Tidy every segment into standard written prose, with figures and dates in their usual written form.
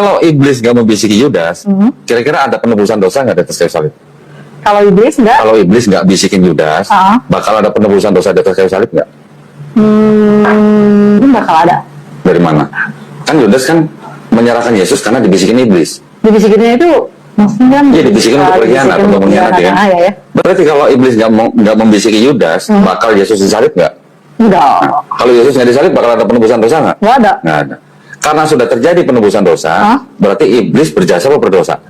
Kalau iblis nggak membisiki Yudas, kira-kira ada penebusan dosa nggak di atas kayu salib? Kalau iblis enggak? Kalau iblis nggak bisikin Yudas, bakal ada penebusan dosa di atas kayu salib nggak? Bakal ada. Dari mana? Kan Yudas kan menyerahkan Yesus karena dibisikin iblis. Dibisikinnya itu maksudnya kan? Iya, dibisikin untuk berkhianat, untuk mengkhianati kan? Ya. Berarti kalau iblis nggak membisiki Yudas, bakal Yesus disalib nggak? Enggak. Kalau Yesus nggak disalib, bakal ada penebusan dosa nggak? Nggak ada. Nggak ada. Karena sudah terjadi penebusan dosa, berarti iblis berjasa apa berdosa?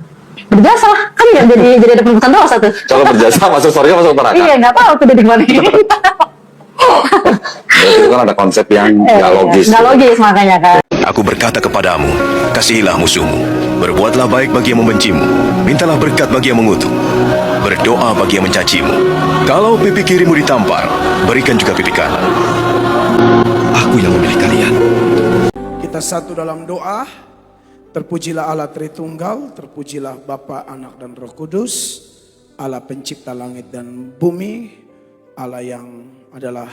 Berjasa kan ya, jadi ada penebusan dosa tuh. Kalau berjasa masuk surga, masuk neraka. Iya, nggak tahu tuh dari mana. Berarti itu kan ada konsep yang nggak logis. Nggak logis makanya kan. Aku berkata kepadamu, kasihilah musuhmu, berbuatlah baik bagi yang membencimu, mintalah berkat bagi yang mengutuk, berdoa bagi yang mencacimu. Kalau pipi kirimu ditampar, berikan juga pipi kanan. Aku yang memilih kalian. Kita satu dalam doa. Terpujilah Allah Tritunggal, terpujilah Bapa, Anak dan Roh Kudus, Allah pencipta langit dan bumi, Allah yang adalah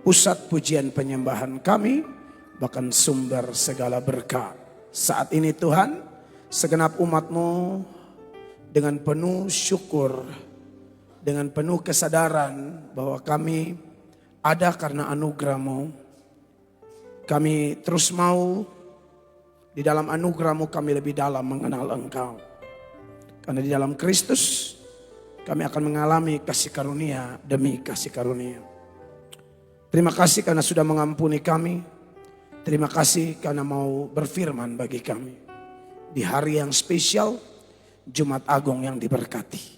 pusat pujian penyembahan kami, bahkan sumber segala berkat. Saat ini Tuhan, segenap umat-Mu dengan penuh syukur, dengan penuh kesadaran bahwa kami ada karena anugerah-Mu. Kami terus mau di dalam anugerah-Mu kami lebih dalam mengenal Engkau. Karena di dalam Kristus kami akan mengalami kasih karunia demi kasih karunia. Terima kasih karena sudah mengampuni kami. Terima kasih karena mau berfirman bagi kami. Di hari yang spesial, Jumat Agung yang diberkati.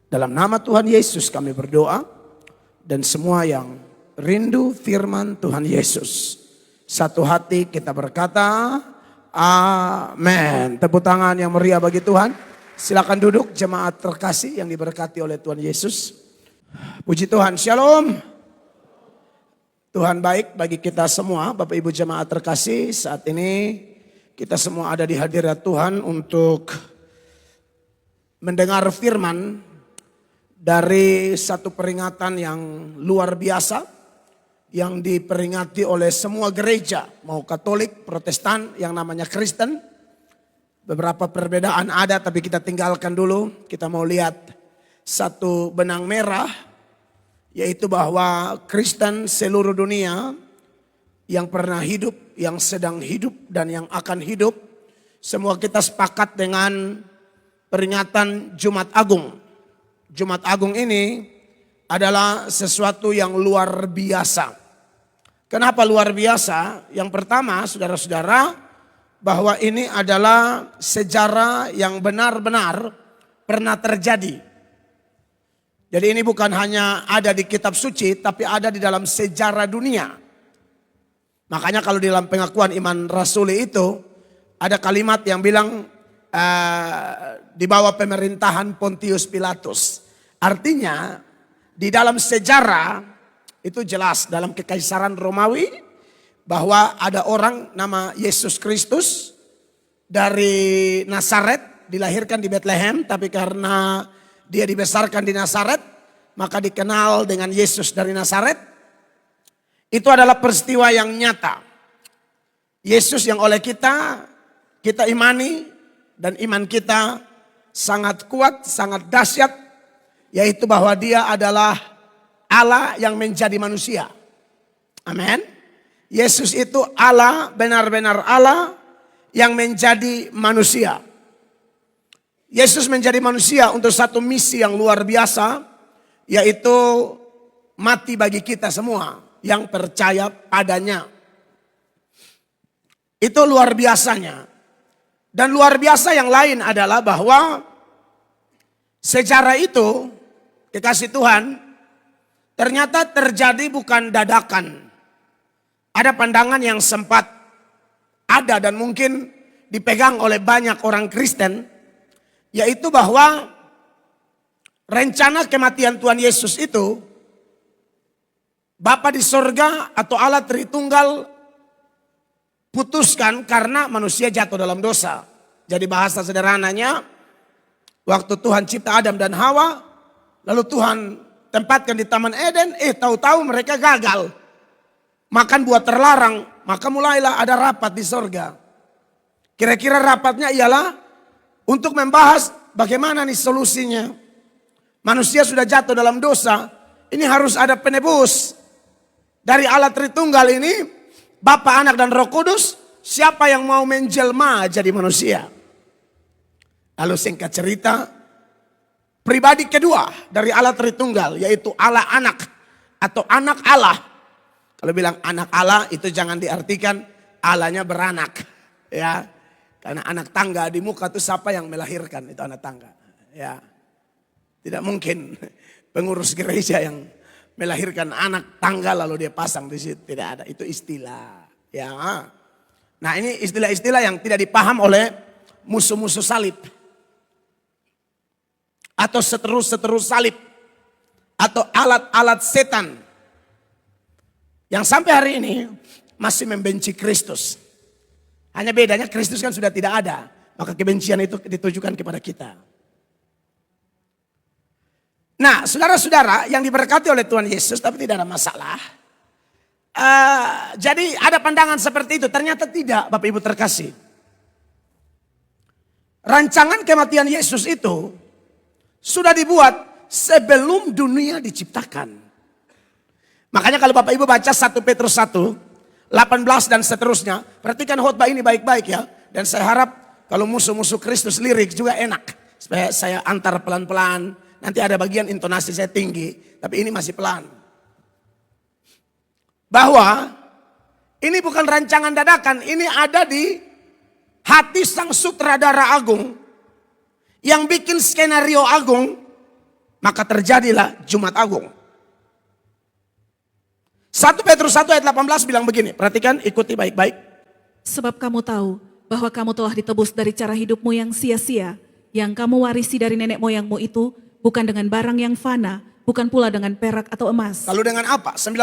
Dalam nama Tuhan Yesus kami berdoa. Dan semua yang rindu firman Tuhan Yesus, satu hati kita berkata, amin. Tepuk tangan yang meriah bagi Tuhan. Silakan duduk jemaat terkasih yang diberkati oleh Tuhan Yesus. Puji Tuhan, shalom. Tuhan baik bagi kita semua, Bapak Ibu jemaat terkasih. Saat ini kita semua ada di hadirat Tuhan untuk mendengar firman dari satu peringatan yang luar biasa yang diperingati oleh semua gereja, mau Katolik, Protestan, yang namanya Kristen. Beberapa perbedaan ada, tapi kita tinggalkan dulu. Kita mau lihat satu benang merah, yaitu bahwa Kristen seluruh dunia yang pernah hidup, yang sedang hidup, dan yang akan hidup, semua kita sepakat dengan peringatan Jumat Agung. Jumat Agung ini adalah sesuatu yang luar biasa. Kenapa luar biasa? Yang pertama, saudara-saudara, bahwa ini adalah sejarah yang benar-benar pernah terjadi. Jadi ini bukan hanya ada di kitab suci, tapi ada di dalam sejarah dunia. Makanya kalau di dalam pengakuan iman rasuli itu, ada kalimat yang bilang di bawah pemerintahan Pontius Pilatus. Artinya di dalam sejarah itu jelas dalam kekaisaran Romawi bahwa ada orang nama Yesus Kristus dari Nazaret, dilahirkan di Bethlehem, tapi karena dia dibesarkan di Nazaret maka dikenal dengan Yesus dari Nazaret. Itu adalah peristiwa yang nyata. Yesus yang oleh kita imani, dan iman kita sangat kuat, sangat dahsyat, yaitu bahwa dia adalah Allah yang menjadi manusia. Amin. Yesus itu Allah, benar-benar Allah yang menjadi manusia. Yesus menjadi manusia untuk satu misi yang luar biasa, yaitu mati bagi kita semua yang percaya padanya. Itu luar biasanya. Dan luar biasa yang lain adalah bahwa sejarah itu, kekasih Tuhan, ternyata terjadi bukan dadakan. Ada pandangan yang sempat ada dan mungkin dipegang oleh banyak orang Kristen, yaitu bahwa rencana kematian Tuhan Yesus itu, Bapa di sorga atau Allah Tritunggal putuskan karena manusia jatuh dalam dosa. Jadi bahasa sederhananya, waktu Tuhan cipta Adam dan Hawa, lalu Tuhan tempatkan di Taman Eden, tahu-tahu mereka gagal. Makan buah terlarang, maka mulailah ada rapat di sorga. Kira-kira rapatnya ialah untuk membahas bagaimana nih solusinya. Manusia sudah jatuh dalam dosa, ini harus ada penebus. Dari Allah Tritunggal ini, Bapa, Anak, dan Roh Kudus, siapa yang mau menjelma jadi manusia? Lalu singkat cerita, pribadi kedua dari Allah Tritunggal, yaitu Allah Anak atau Anak Allah. Kalau bilang Anak Allah itu jangan diartikan Allahnya beranak, ya. Karena anak tangga di muka itu siapa yang melahirkan, itu anak tangga, ya. Tidak mungkin pengurus gereja yang melahirkan anak tangga lalu dia pasang di situ, tidak ada, itu istilah, ya. Nah, ini istilah-istilah yang tidak dipaham oleh musuh-musuh salib. Atau seterus-seterus salib. Atau alat-alat setan. Yang sampai hari ini masih membenci Kristus. Hanya bedanya Kristus kan sudah tidak ada. Maka kebencian itu ditujukan kepada kita. Nah, saudara-saudara yang diberkati oleh Tuhan Yesus, tapi tidak ada masalah. Jadi ada pandangan seperti itu, ternyata tidak, Bapak Ibu terkasih. Rancangan kematian Yesus itu sudah dibuat sebelum dunia diciptakan. Makanya kalau Bapak Ibu baca 1 Petrus 1, 18 dan seterusnya, perhatikan khotbah ini baik-baik ya. Dan saya harap kalau musuh-musuh Kristus lirik juga enak. Supaya saya antar pelan-pelan, nanti ada bagian intonasi saya tinggi, tapi ini masih pelan. Bahwa ini bukan rancangan dadakan, ini ada di hati sang sutradara agung yang bikin skenario agung, maka terjadilah Jumat Agung. 1 Petrus 1 ayat 18 bilang begini, perhatikan, ikuti baik-baik. Sebab kamu tahu bahwa kamu telah ditebus dari cara hidupmu yang sia-sia, yang kamu warisi dari nenek moyangmu itu, bukan dengan barang yang fana, bukan pula dengan perak atau emas. Lalu dengan apa? 19.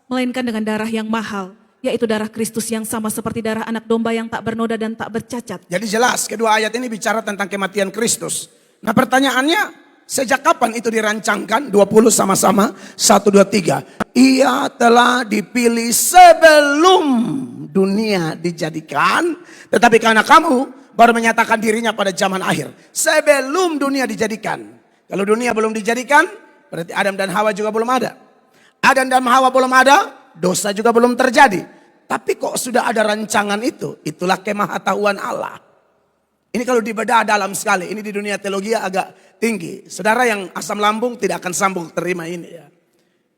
Melainkan dengan darah yang mahal, yaitu darah Kristus yang sama seperti darah anak domba yang tak bernoda dan tak bercacat. Jadi jelas, kedua ayat ini bicara tentang kematian Kristus. Nah pertanyaannya, sejak kapan itu dirancangkan? 20 sama-sama, 1, 2, 3. Ia telah dipilih sebelum dunia dijadikan, tetapi karena kamu baru menyatakan dirinya pada zaman akhir. Sebelum dunia dijadikan. Kalau dunia belum dijadikan, berarti Adam dan Hawa juga belum ada. Adam dan Hawa belum ada, dosa juga belum terjadi. Tapi kok sudah ada rancangan itu? Itulah kemahatauan Allah. Ini kalau dibedah dalam sekali. Ini di dunia teologi agak tinggi. Saudara yang asam lambung tidak akan sambung terima ini ya.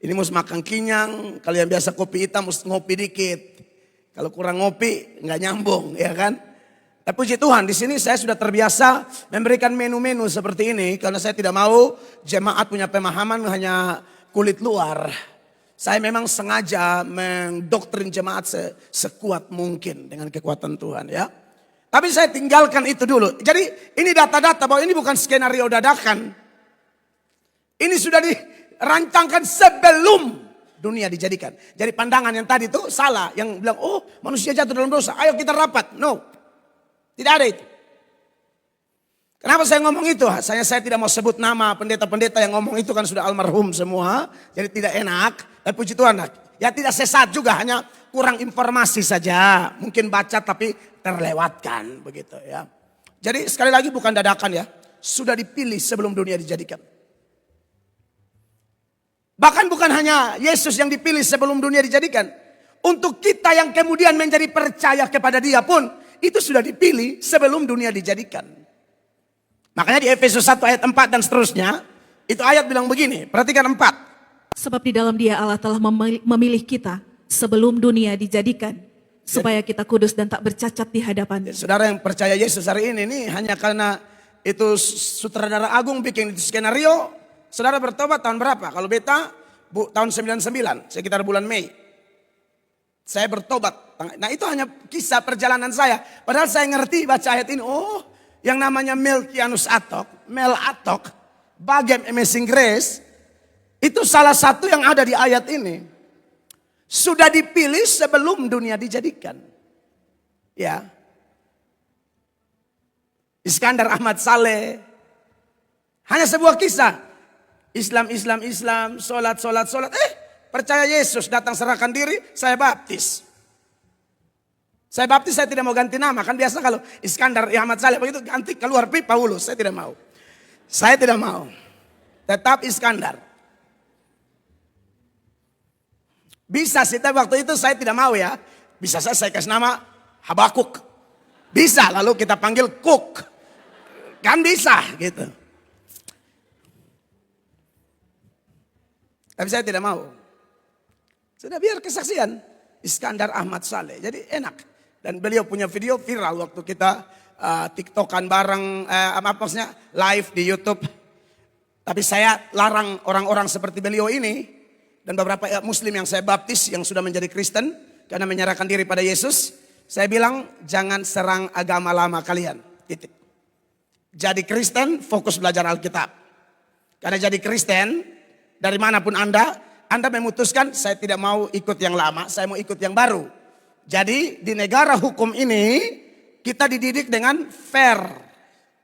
Ini mesti makan kenyang. Kalau yang biasa kopi hitam mesti ngopi dikit. Kalau kurang ngopi nggak nyambung ya kan. Tapi puji Tuhan di sini saya sudah terbiasa memberikan menu-menu seperti ini. Karena saya tidak mau jemaat punya pemahaman hanya kulit luar. Saya memang sengaja mendoktrin jemaat sekuat mungkin dengan kekuatan Tuhan ya. Tapi saya tinggalkan itu dulu. Jadi ini data-data bahwa ini bukan skenario dadakan. Ini sudah dirancangkan sebelum dunia dijadikan. Jadi pandangan yang tadi itu salah. Yang bilang, oh manusia jatuh dalam dosa, ayo kita rapat. No, tidak ada itu. Kenapa saya ngomong itu? Saya tidak mau sebut nama pendeta-pendeta yang ngomong itu kan sudah almarhum semua. Jadi tidak enak. Tapi puji Tuhan, ya tidak sesat juga, hanya kurang informasi saja. Mungkin baca tapi terlewatkan begitu ya. Jadi sekali lagi bukan dadakan ya. Sudah dipilih sebelum dunia dijadikan. Bahkan bukan hanya Yesus yang dipilih sebelum dunia dijadikan. Untuk kita yang kemudian menjadi percaya kepada Dia pun, itu sudah dipilih sebelum dunia dijadikan. Makanya di Efesus 1 ayat 4 dan seterusnya, itu ayat bilang begini, perhatikan 4. Sebab di dalam Dia Allah telah memilih kita sebelum dunia dijadikan, supaya kita kudus dan tak bercacat di hadapan. Saudara yang percaya Yesus hari ini hanya karena itu sutradara agung bikin itu skenario. Saudara bertobat tahun berapa? Kalau beta tahun 99, sekitar bulan Mei. Saya bertobat. Nah itu hanya kisah perjalanan saya. Padahal saya ngerti baca ayat ini. Oh, yang namanya Melkianus Atok, Mel Atok, bagian Amazing Grace, itu salah satu yang ada di ayat ini. Sudah dipilih sebelum dunia dijadikan. Ya. Iskandar Ahmad Saleh. Hanya sebuah kisah. Islam, solat. Percaya Yesus, datang serahkan diri, saya baptis. Saya baptis, saya tidak mau ganti nama. Kan biasa kalau Iskandar Ahmad Saleh begitu ganti keluar Paulus. Saya tidak mau. Saya tidak mau. Tetap Iskandar. Bisa sih, tapi waktu itu saya tidak mau ya. Bisa saya kasih nama Habakuk. Bisa, lalu kita panggil Kuk. Kan bisa gitu. Tapi saya tidak mau. Sudah biar kesaksian Iskandar Ahmad Saleh. Jadi enak. Dan beliau punya video viral waktu kita TikTokan bareng, maksudnya live di YouTube. Tapi saya larang orang-orang seperti beliau ini dan beberapa muslim yang saya baptis yang sudah menjadi Kristen karena menyerahkan diri pada Yesus. Saya bilang jangan serang agama lama kalian. Titik. Jadi Kristen fokus belajar Alkitab. Karena jadi Kristen dari manapun Anda memutuskan saya tidak mau ikut yang lama, saya mau ikut yang baru. Jadi di negara hukum ini kita dididik dengan fair.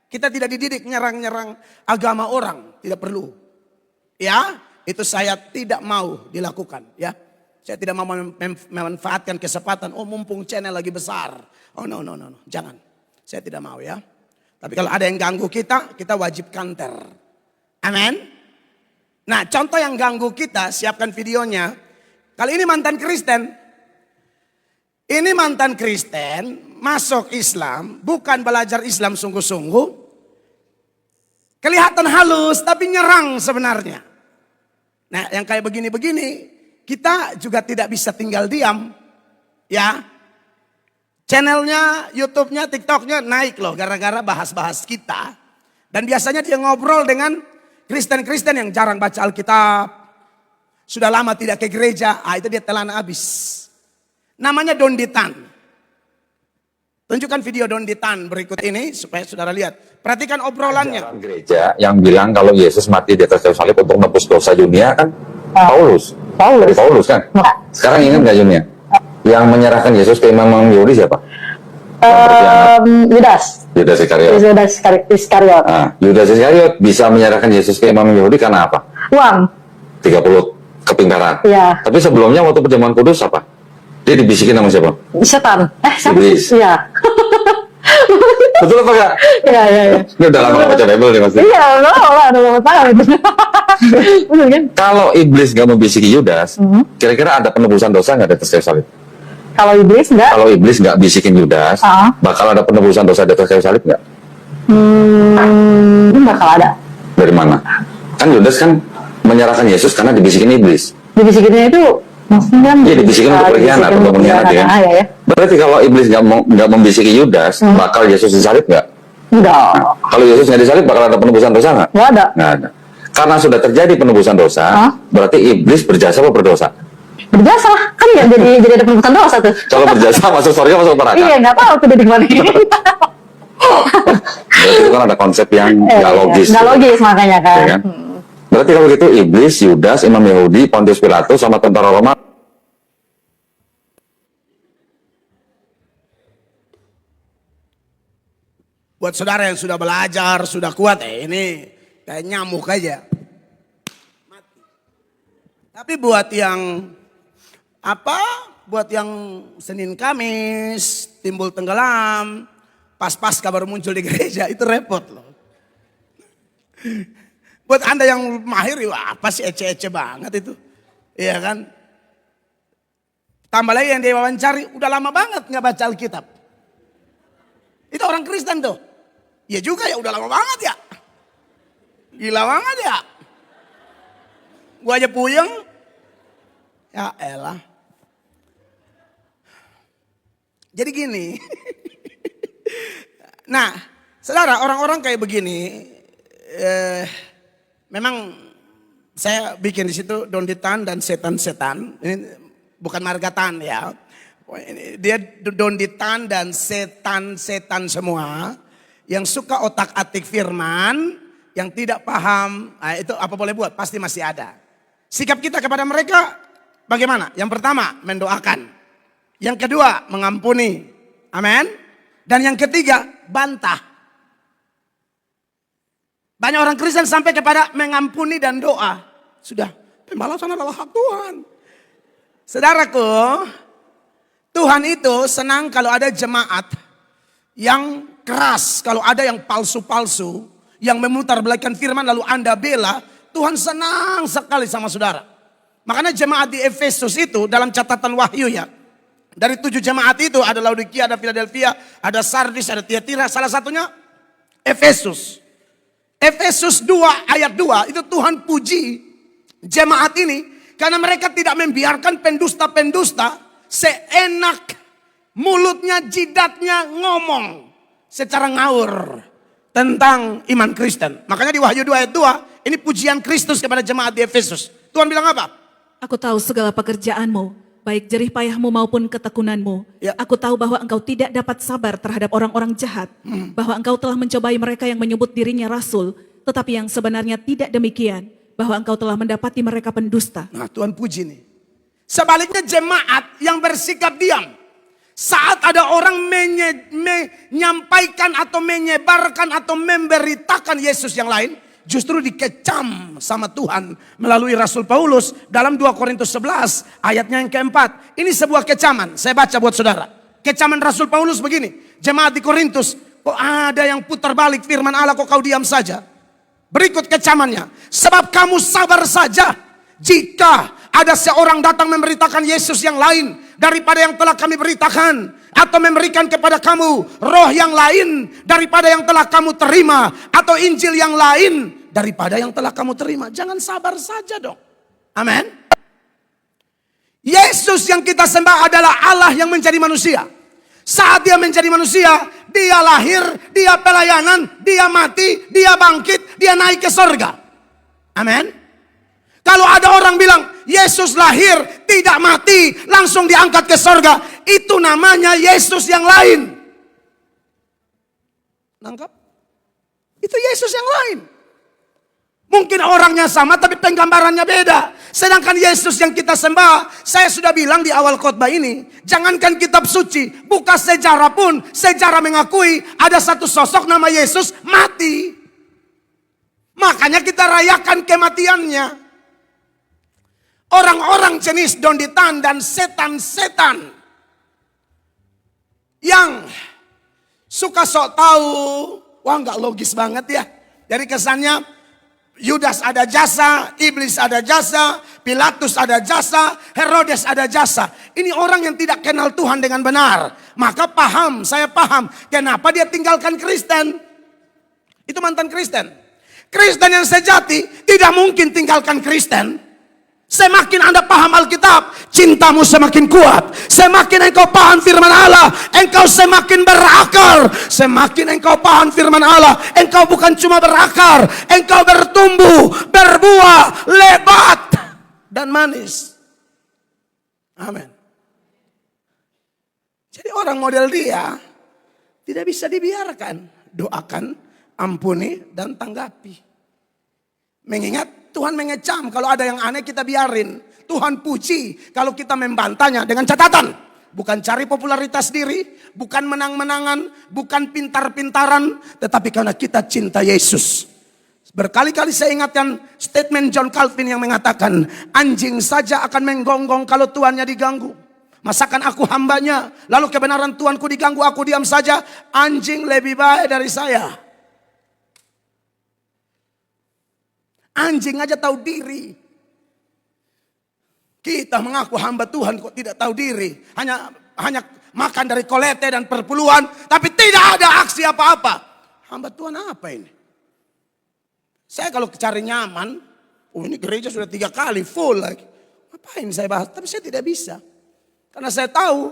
Kita tidak dididik nyerang-nyerang agama orang, tidak perlu. Ya, itu saya tidak mau dilakukan, ya. Saya tidak mau memanfaatkan kesempatan, oh mumpung channel lagi besar. Oh no, jangan. Saya tidak mau ya. Tapi kalau ada yang ganggu kita wajib counter. Amin. Nah, contoh yang ganggu kita, siapkan videonya. Kali ini mantan Kristen. Ini mantan Kristen, masuk Islam, bukan belajar Islam sungguh-sungguh. Kelihatan halus, tapi nyerang sebenarnya. Nah, yang kayak begini-begini, kita juga tidak bisa tinggal diam. Ya, channelnya, YouTube-nya, TikTok-nya naik loh, gara-gara bahas-bahas kita. Dan biasanya dia ngobrol dengan Kristen-Kristen yang jarang baca Alkitab. Sudah lama tidak ke gereja, itu dia telan habis. Namanya Donditan. Tunjukkan video Donditan berikut ini supaya saudara lihat. Perhatikan obrolannya. Ajaran gereja yang bilang kalau Yesus mati di atas kayu salib untuk menebus dosa dunia kan Paulus. Paulus kan. Sekarang ingat nggak Junia? Yang menyerahkan Yesus ke imam Yahudi siapa? Yudas. Yudas Iskariot. Yudas Iskariot bisa menyerahkan Yesus ke imam Yahudi karena apa? Uang. 30 keping perak. Iya. Tapi sebelumnya waktu perjamuan kudus apa? Dia dibisikin sama siapa? Setan. Siapa? Iblis. Iya. Betul apa enggak? Iya. Ini udah lama baca Bible nih Mas. Iya, udah lama banget itu. Betul kan? Kalau iblis nggak membisiki Yudas, kira-kira ada penebusan dosa nggak di atas kayu salib? Kalau iblis enggak? Kalau iblis nggak bisikin Yudas, bakal ada penebusan dosa di atas kayu salib nggak? Bakal ada. Dari mana? Kan Yudas kan menyerahkan Yesus karena dibisikin iblis. Dibisikinnya itu maksudnya kan? Iya, dibisikin untuk berkhianat, untuk mengkhianati kan? Ya. Berarti kalau iblis nggak membisiki Yudas, bakal Yesus disalib nggak? Enggak. Kalau Yesus nggak disalib, bakal ada penebusan dosa nggak? Nggak ada. Nggak ada. Karena sudah terjadi penebusan dosa, berarti iblis berjasa apa berdosa? Berjasa lah, kan ya jadi ada penebusan dosa tuh. Kalau berjasa masuk surga, masuk neraka. Iya, nggak tahu tuh di mana. Berarti itu kan ada konsep yang nggak logis. Nggak logis makanya kan. Ya kan? Berarti kalau gitu iblis, Yudas, imam Yahudi, Pontius Pilatus sama tentara Roma. Buat saudara yang sudah belajar, sudah kuat, ini kayak nyamuk aja. Mati. Tapi buat yang buat yang Senin Kamis, timbul tenggelam, pas-pas kabar muncul di gereja, itu repot loh. Buat Anda yang mahir, apa sih ece-ece banget itu. Iya kan? Tambah lagi yang dia wawancari, udah lama banget gak baca Alkitab. Itu orang Kristen tuh. Ya juga ya, udah lama banget ya. Gila banget ya. Gua aja puyeng. Ya elah. Jadi gini. Nah, saudara, orang-orang kayak begini, memang saya bikin di situ Donditan dan setan-setan. Ini bukan margatan ya. Dia Donditan dan setan-setan semua yang suka otak-atik firman, yang tidak paham, itu apa boleh buat? Pasti masih ada. Sikap kita kepada mereka bagaimana? Yang pertama, mendoakan. Yang kedua, mengampuni. Amin. Dan yang ketiga, bantah. Banyak orang Kristen sampai kepada mengampuni dan doa. Sudah, pembalasan adalah hak Tuhan. Saudaraku, Tuhan itu senang kalau ada jemaat yang keras, kalau ada yang palsu-palsu, yang memutarbalikkan firman lalu Anda bela, Tuhan senang sekali sama saudara. Makanya jemaat di Efesus itu dalam catatan Wahyu ya, dari 7 jemaat itu ada Laodikia, ada Philadelphia, ada Sardis, ada Tiatira, salah satunya Efesus. Efesus 2 ayat 2 itu Tuhan puji jemaat ini karena mereka tidak membiarkan pendusta-pendusta seenak mulutnya, jidatnya ngomong secara ngawur tentang iman Kristen. Makanya di Wahyu 2 ayat 2 ini pujian Kristus kepada jemaat di Efesus. Tuhan bilang apa? Aku tahu segala pekerjaanmu, baik jerih payahmu maupun ketekunanmu. Ya. Aku tahu bahwa engkau tidak dapat sabar terhadap orang-orang jahat. Bahwa engkau telah mencobai mereka yang menyebut dirinya rasul, tetapi yang sebenarnya tidak demikian. Bahwa engkau telah mendapati mereka pendusta. Nah, Tuhan puji nih. Sebaliknya jemaat yang bersikap diam. Saat ada orang menyampaikan atau menyebarkan atau memberitakan Yesus yang lain, justru dikecam sama Tuhan melalui Rasul Paulus dalam 2 Korintus 11 ayatnya yang keempat. Ini sebuah kecaman, saya baca buat saudara. Kecaman Rasul Paulus begini, jemaat di Korintus, kok ada yang putar balik firman Allah, kok kau diam saja? Berikut kecamannya, sebab kamu sabar saja jika ada seorang datang memberitakan Yesus yang lain daripada yang telah kami beritakan, atau memberikan kepada kamu roh yang lain daripada yang telah kamu terima, atau Injil yang lain daripada yang telah kamu terima. Jangan sabar saja dong. Amin. Yesus yang kita sembah adalah Allah yang menjadi manusia. Saat dia menjadi manusia, dia lahir, dia pelayanan, dia mati, dia bangkit, dia naik ke sorga. Amin. Kalau ada orang bilang Yesus lahir, tidak mati, langsung diangkat ke sorga, itu namanya Yesus yang lain. Nangkap? Itu Yesus yang lain. Mungkin orangnya sama tapi penggambarannya beda. Sedangkan Yesus yang kita sembah, saya sudah bilang di awal khotbah ini, jangankan kitab suci, buka sejarah pun, sejarah mengakui ada satu sosok nama Yesus mati. Makanya kita rayakan kematiannya. Orang-orang jenis donditan dan setan-setan yang suka sok tahu, wah nggak logis banget ya. Dari kesannya Yudas ada jasa, iblis ada jasa, Pilatus ada jasa, Herodes ada jasa. Ini orang yang tidak kenal Tuhan dengan benar. Maka paham, saya paham kenapa dia tinggalkan Kristen. Itu mantan Kristen. Kristen yang sejati tidak mungkin tinggalkan Kristen. Semakin Anda paham Alkitab, cintamu semakin kuat. Semakin engkau paham firman Allah, engkau semakin berakar. Semakin engkau paham firman Allah, engkau bukan cuma berakar, engkau bertumbuh, berbuah, lebat, dan manis. Amin. Jadi orang model dia tidak bisa dibiarkan. Doakan, ampuni, dan tanggapi. Mengingat Tuhan mengecam kalau ada yang aneh kita biarin. Tuhan puji kalau kita membantahnya dengan catatan. Bukan cari popularitas diri, bukan menang-menangan, bukan pintar-pintaran. Tetapi karena kita cinta Yesus. Berkali-kali saya ingatkan statement John Calvin yang mengatakan, anjing saja akan menggonggong kalau tuannya diganggu. Masakan aku hambanya, lalu kebenaran Tuanku diganggu, aku diam saja. Anjing lebih baik dari saya. Anjing aja tahu diri. Kita mengaku hamba Tuhan kok tidak tahu diri. Hanya makan dari kolete dan perpuluhan. Tapi tidak ada aksi apa-apa. Hamba Tuhan apa ini? Saya kalau cari nyaman. Oh ini gereja sudah 3 kali full lagi. Ngapain saya bahas? Tapi saya tidak bisa. Karena saya tahu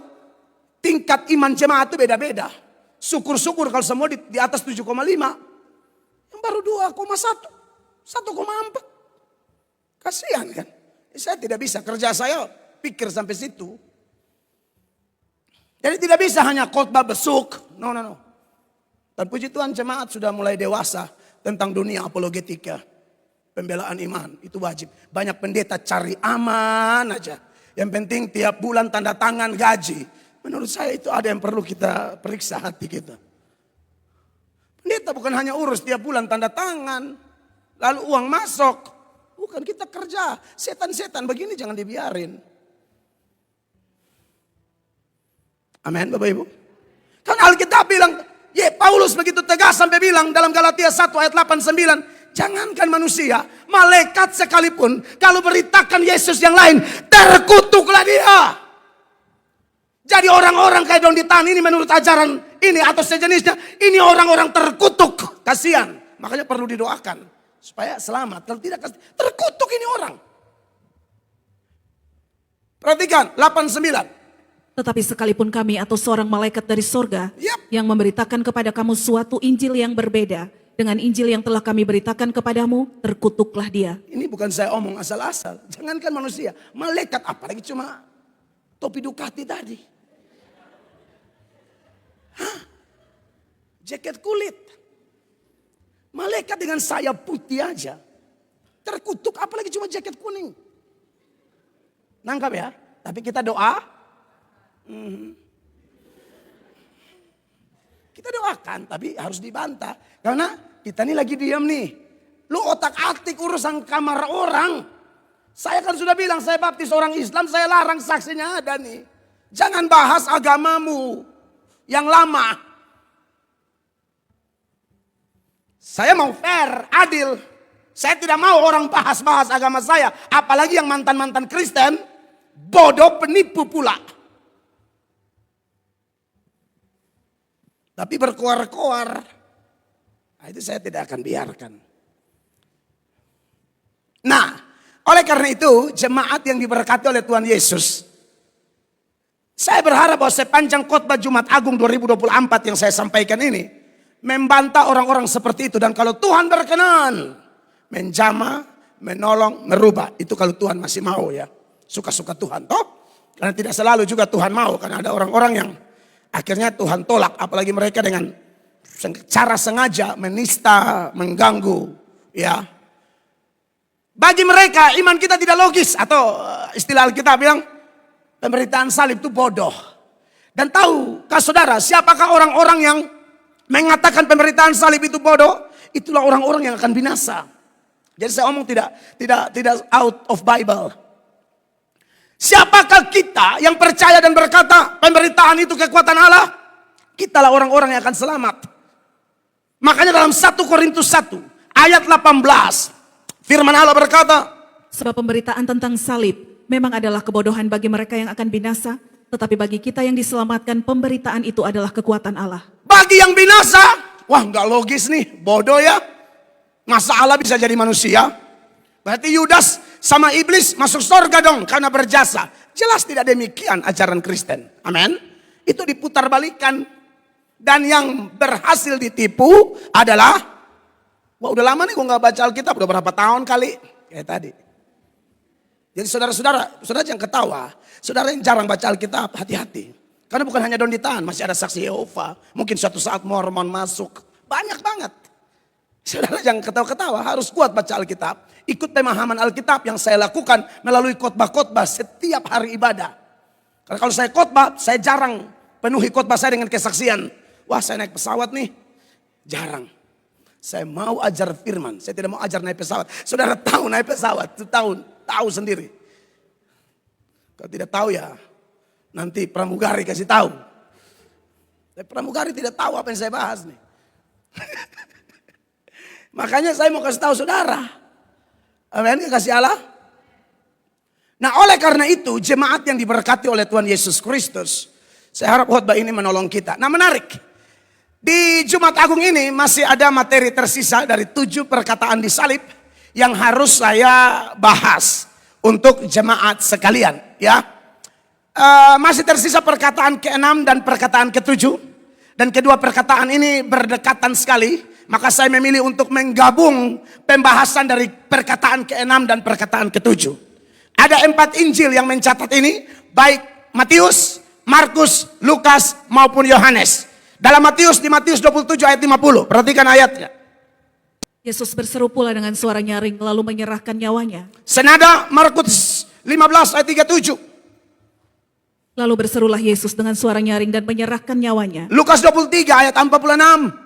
tingkat iman jemaat itu beda-beda. Syukur-syukur kalau semua di atas 7,5. Yang baru 2,1. 1,4. Kasihan kan? Saya tidak bisa, kerja saya pikir sampai situ. Jadi tidak bisa hanya khotbah besuk. No. Dan puji Tuhan jemaat sudah mulai dewasa tentang dunia apologetika. Pembelaan iman, itu wajib. Banyak pendeta cari aman aja. Yang penting tiap bulan tanda tangan gaji. Menurut saya itu ada yang perlu kita periksa hati kita. Pendeta bukan hanya urus tiap bulan tanda tangan. Lalu uang masuk. Bukan, kita kerja. Setan-setan begini jangan dibiarin. Amin, Bapak Ibu. Kan Alkitab bilang, Paulus begitu tegas sampai bilang dalam Galatia 1 ayat 8-9, jangankan manusia, malaikat sekalipun kalau beritakan Yesus yang lain, terkutuklah dia. Jadi orang-orang kayak Don Ditan ini menurut ajaran ini atau sejenisnya, ini orang-orang terkutuk. Kasihan, makanya perlu didoakan supaya selamat. Kalau tidak, terkutuk ini orang. Perhatikan 8-9. Tetapi sekalipun kami atau seorang malaikat dari sorga Yap. yang memberitakan kepada kamu suatu Injil yang berbeda dengan Injil yang telah kami beritakan kepadamu, terkutuklah dia. Ini bukan saya omong asal-asal. Jangankan manusia, malaikat apalagi cuma topi Ducati tadi. Jaket kulit. Malaikat dengan sayap putih aja. Terkutuk apalagi cuma jaket kuning. Nangkap ya? Tapi kita doa. Kita doakan tapi harus dibantah. Karena kita ini lagi diam nih. Lu otak-atik urusan kamar orang. Saya kan sudah bilang saya baptis orang Islam. Saya larang saksinya ada nih. Jangan bahas agamamu yang lama. Saya mau fair, adil. Saya tidak mau orang bahas-bahas agama saya. Apalagi yang mantan-mantan Kristen. Bodoh penipu pula. Tapi berkoar-koar, nah itu saya tidak akan biarkan. Nah, oleh karena itu jemaat yang diberkati oleh Tuhan Yesus, saya berharap bahwa sepanjang khotbah Jumat Agung 2024 yang saya sampaikan ini, membantah orang-orang seperti itu. Dan kalau Tuhan berkenan, menjamah, menolong, merubah. Itu kalau Tuhan masih mau ya, suka-suka Tuhan. Toh, karena tidak selalu juga Tuhan mau, karena ada orang-orang yang akhirnya Tuhan tolak, apalagi mereka dengan cara sengaja menista, mengganggu, ya. Bagi mereka iman kita tidak logis atau istilah Alkitab bilang pemberitaan salib itu bodoh. Dan tahukah saudara siapakah orang-orang yang mengatakan pemberitaan salib itu bodoh? Itulah orang-orang yang akan binasa. Jadi saya omong tidak out of Bible. Siapakah kita yang percaya dan berkata pemberitaan itu kekuatan Allah? Kitalah orang-orang yang akan selamat. Makanya dalam 1 Korintus 1 ayat 18 firman Allah berkata, sebab pemberitaan tentang salib memang adalah kebodohan bagi mereka yang akan binasa, tetapi bagi kita yang diselamatkan pemberitaan itu adalah kekuatan Allah. Bagi yang binasa, wah nggak logis nih, bodoh ya. Masa Allah bisa jadi manusia? Berarti Yudas sama iblis masuk surga dong karena berjasa. Jelas tidak demikian ajaran Kristen. Amin. Itu diputar balikan. Dan yang berhasil ditipu adalah, wah udah lama nih gue gak baca Alkitab, udah berapa tahun kali. Kayak tadi. Jadi saudara-saudara yang ketawa, saudara yang jarang baca Alkitab, hati-hati. Karena bukan hanya Don Ditan, masih ada saksi Yehova. Mungkin suatu saat Mormon masuk. Banyak banget. Saudara jangan ketawa-ketawa, harus kuat baca Alkitab. Ikut pemahaman Alkitab yang saya lakukan melalui khotbah-khotbah setiap hari ibadah. Karena kalau saya khotbah, saya jarang penuhi khotbah saya dengan kesaksian. Wah saya naik pesawat nih, jarang. Saya mau ajar firman, saya tidak mau ajar naik pesawat. Saudara tahu naik pesawat, tahu sendiri. Kalau tidak tahu ya, nanti pramugari kasih tahu. Tapi pramugari tidak tahu apa yang saya bahas nih. Makanya saya mau kasih tahu saudara. Amin, kasih Allah. Nah oleh karena itu jemaat yang diberkati oleh Tuhan Yesus Kristus, saya harap khotbah ini menolong kita. Nah menarik, di Jumat Agung ini masih ada materi tersisa dari 7 perkataan di salib yang harus saya bahas untuk jemaat sekalian. Ya, masih tersisa perkataan ke-6 dan perkataan ke-7. Dan kedua perkataan ini berdekatan sekali. Maka saya memilih untuk menggabung pembahasan dari perkataan ke-6 dan perkataan ke-7. Ada 4 Injil yang mencatat ini, baik Matius, Markus, Lukas maupun Yohanes. Dalam Matius, di Matius 27 ayat 50, perhatikan ayatnya. Yesus berseru pula dengan suara nyaring lalu menyerahkan nyawanya. Senada Markus 15 ayat 37. Lalu berserulah Yesus dengan suara nyaring dan menyerahkan nyawanya. Lukas 23 ayat 46.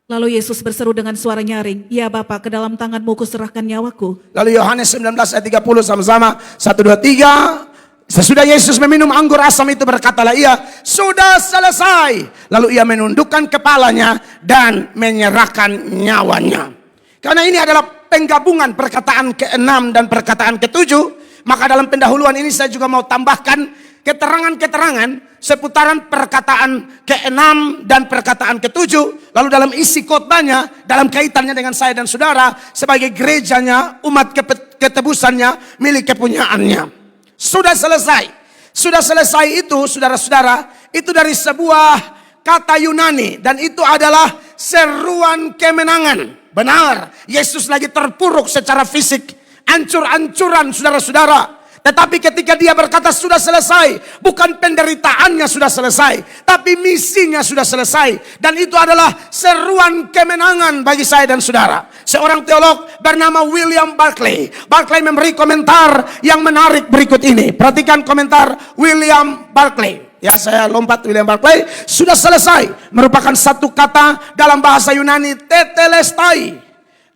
Lalu Yesus berseru dengan suara nyaring, ya Bapa, ke dalam tanganmu kuserahkan nyawaku. Lalu Yohanes 19 ayat 30 sama-sama. 1, 2, 3. Sesudah Yesus meminum anggur asam itu, berkatalah ia, sudah selesai. Lalu ia menundukkan kepalanya dan menyerahkan nyawanya. Karena ini adalah penggabungan perkataan ke-6 dan perkataan ke-7, maka dalam pendahuluan ini saya juga mau tambahkan keterangan-keterangan seputaran perkataan ke-6 dan perkataan ke-7. Lalu dalam isi khotbahnya, dalam kaitannya dengan saya dan saudara sebagai gerejanya, umat ketebusannya, milik kepunyaannya. Sudah selesai. Sudah selesai itu, saudara-saudara, itu dari sebuah kata Yunani. Dan itu adalah seruan kemenangan. Benar, Yesus lagi terpuruk secara fisik. Ancur-ancuran, saudara-saudara. Tetapi ketika dia berkata sudah selesai, bukan penderitaannya sudah selesai, tapi misinya sudah selesai. Dan itu adalah seruan kemenangan bagi saya dan saudara. Seorang teolog bernama William Barclay. Barclay memberi komentar yang menarik berikut ini. Perhatikan komentar William Barclay. Ya, saya lompat William Barclay. Sudah selesai merupakan satu kata dalam bahasa Yunani, tetelestai.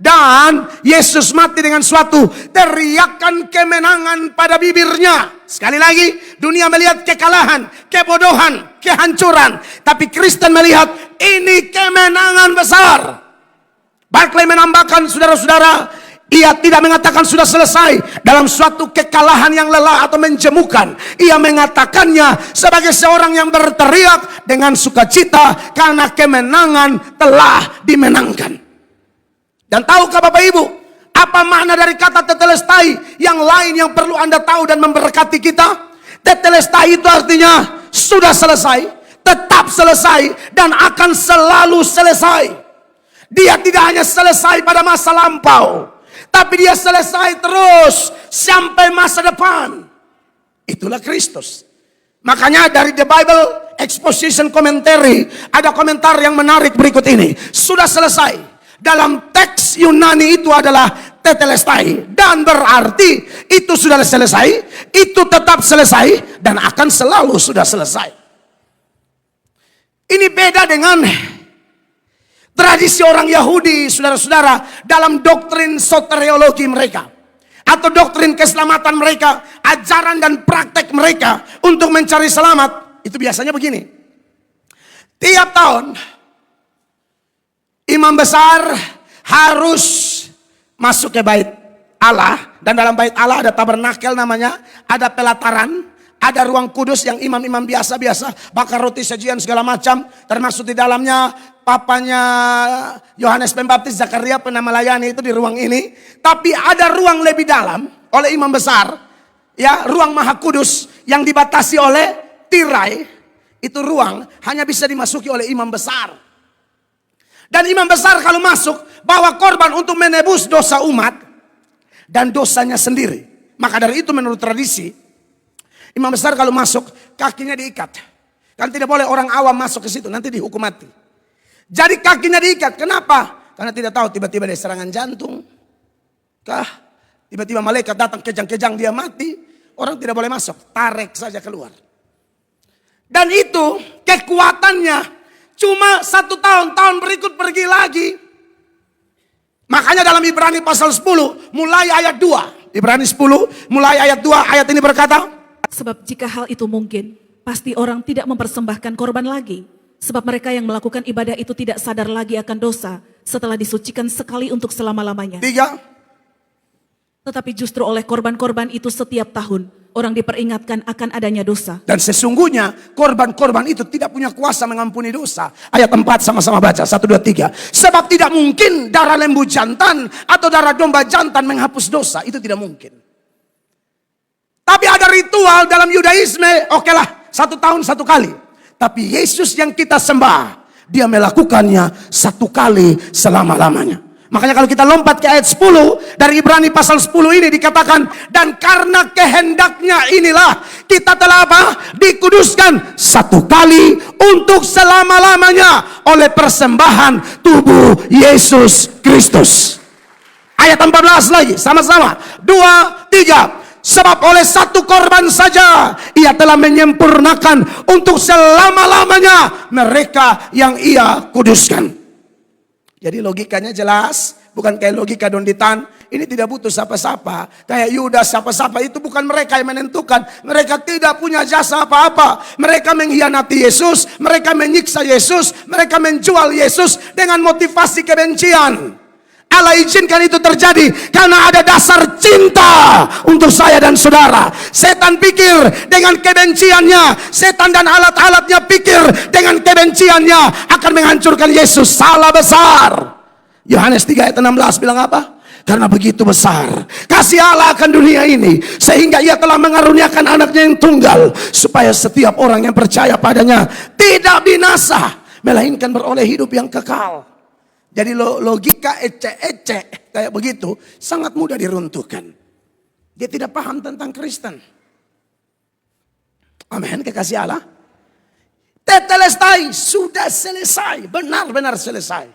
Dan Yesus mati dengan suatu teriakan kemenangan pada bibirnya. Sekali lagi, dunia melihat kekalahan, kebodohan, kehancuran. Tapi Kristen melihat ini kemenangan besar. Barclay menambahkan, saudara-saudara, ia tidak mengatakan sudah selesai dalam suatu kekalahan yang lelah atau menjemukan. Ia mengatakannya sebagai seorang yang berteriak dengan sukacita karena kemenangan telah dimenangkan. Dan tahukah Bapak Ibu, apa makna dari kata tetelestai yang lain yang perlu Anda tahu dan memberkati kita? Tetelestai itu artinya sudah selesai, tetap selesai, dan akan selalu selesai. Dia tidak hanya selesai pada masa lampau, tapi dia selesai terus sampai masa depan. Itulah Kristus. Makanya dari The Bible Exposition Commentary ada komentar yang menarik berikut ini. Sudah selesai. Dalam teks Yunani itu adalah tetelestai. Dan berarti itu sudah selesai, itu tetap selesai, dan akan selalu sudah selesai. Ini beda dengan tradisi orang Yahudi, saudara-saudara, dalam doktrin soteriologi mereka. Atau doktrin keselamatan mereka, ajaran dan praktek mereka untuk mencari selamat. Itu biasanya begini. Tiap tahun imam besar harus masuk ke bait Allah. Dan dalam bait Allah ada tabernakel namanya, ada pelataran, ada ruang kudus yang imam-imam biasa-biasa bakar roti sajian segala macam. Termasuk di dalamnya papanya Yohanes Pembaptis, Zakaria pernah melayani itu di ruang ini. Tapi ada ruang lebih dalam oleh imam besar, ya, ruang maha kudus yang dibatasi oleh tirai. Itu ruang hanya bisa dimasuki oleh imam besar. Dan imam besar kalau masuk bawa korban untuk menebus dosa umat dan dosanya sendiri. Maka dari itu menurut tradisi, imam besar kalau masuk kakinya diikat. Kan tidak boleh orang awam masuk ke situ, nanti dihukum mati. Jadi kakinya diikat. Kenapa? Karena tidak tahu tiba-tiba ada serangan jantung. Tiba-tiba malaikat datang kejang-kejang dia mati. Orang tidak boleh masuk, tarik saja keluar. Dan itu kekuatannya cuma 1 tahun, tahun berikut pergi lagi. Makanya dalam Ibrani pasal 10, mulai ayat 2. Ibrani 10, mulai ayat 2, ayat ini berkata, Sebab jika hal itu mungkin, pasti orang tidak mempersembahkan korban lagi. Sebab mereka yang melakukan ibadah itu tidak sadar lagi akan dosa setelah disucikan sekali untuk selama-lamanya. 3. Tetapi justru oleh korban-korban itu setiap tahun, orang diperingatkan akan adanya dosa. Dan sesungguhnya korban-korban itu tidak punya kuasa mengampuni dosa. Ayat 4 sama-sama baca. 1, 2, 3. Sebab tidak mungkin darah lembu jantan atau darah domba jantan menghapus dosa. Itu tidak mungkin. Tapi ada ritual dalam Yudaisme. Okelah, 1 tahun 1 kali. Tapi Yesus yang kita sembah, dia melakukannya 1 kali selama-lamanya. Makanya kalau kita lompat ke ayat 10 dari Ibrani pasal 10 ini dikatakan, dan karena kehendaknya inilah kita telah dikuduskan 1 kali untuk selama-lamanya oleh persembahan tubuh Yesus Kristus. Ayat 14 lagi sama-sama. 2, 3. Sebab oleh 1 korban saja ia telah menyempurnakan untuk selama-lamanya mereka yang ia kuduskan. Jadi logikanya jelas, bukan kayak logika Donditan ini tidak butuh siapa-siapa. Kayak Yudas siapa-siapa, itu bukan mereka yang menentukan. Mereka tidak punya jasa apa-apa. Mereka mengkhianati Yesus, mereka menyiksa Yesus, mereka menjual Yesus dengan motivasi kebencian. Allah izinkan itu terjadi karena ada dasar cinta untuk saya dan saudara. Setan pikir dengan kebenciannya, setan dan alat-alatnya pikir dengan kebenciannya akan menghancurkan Yesus. Salah besar. Yohanes 3 ayat 16 bilang apa? Karena begitu besar kasih Allah akan dunia ini, sehingga ia telah mengaruniakan anaknya yang tunggal, supaya setiap orang yang percaya padanya tidak binasa, melainkan beroleh hidup yang kekal. Jadi logika ecek-ecek kayak begitu sangat mudah diruntuhkan. Dia tidak paham tentang Kristen. Amin, kekasih Allah. Tetelestai, sudah selesai, benar-benar selesai.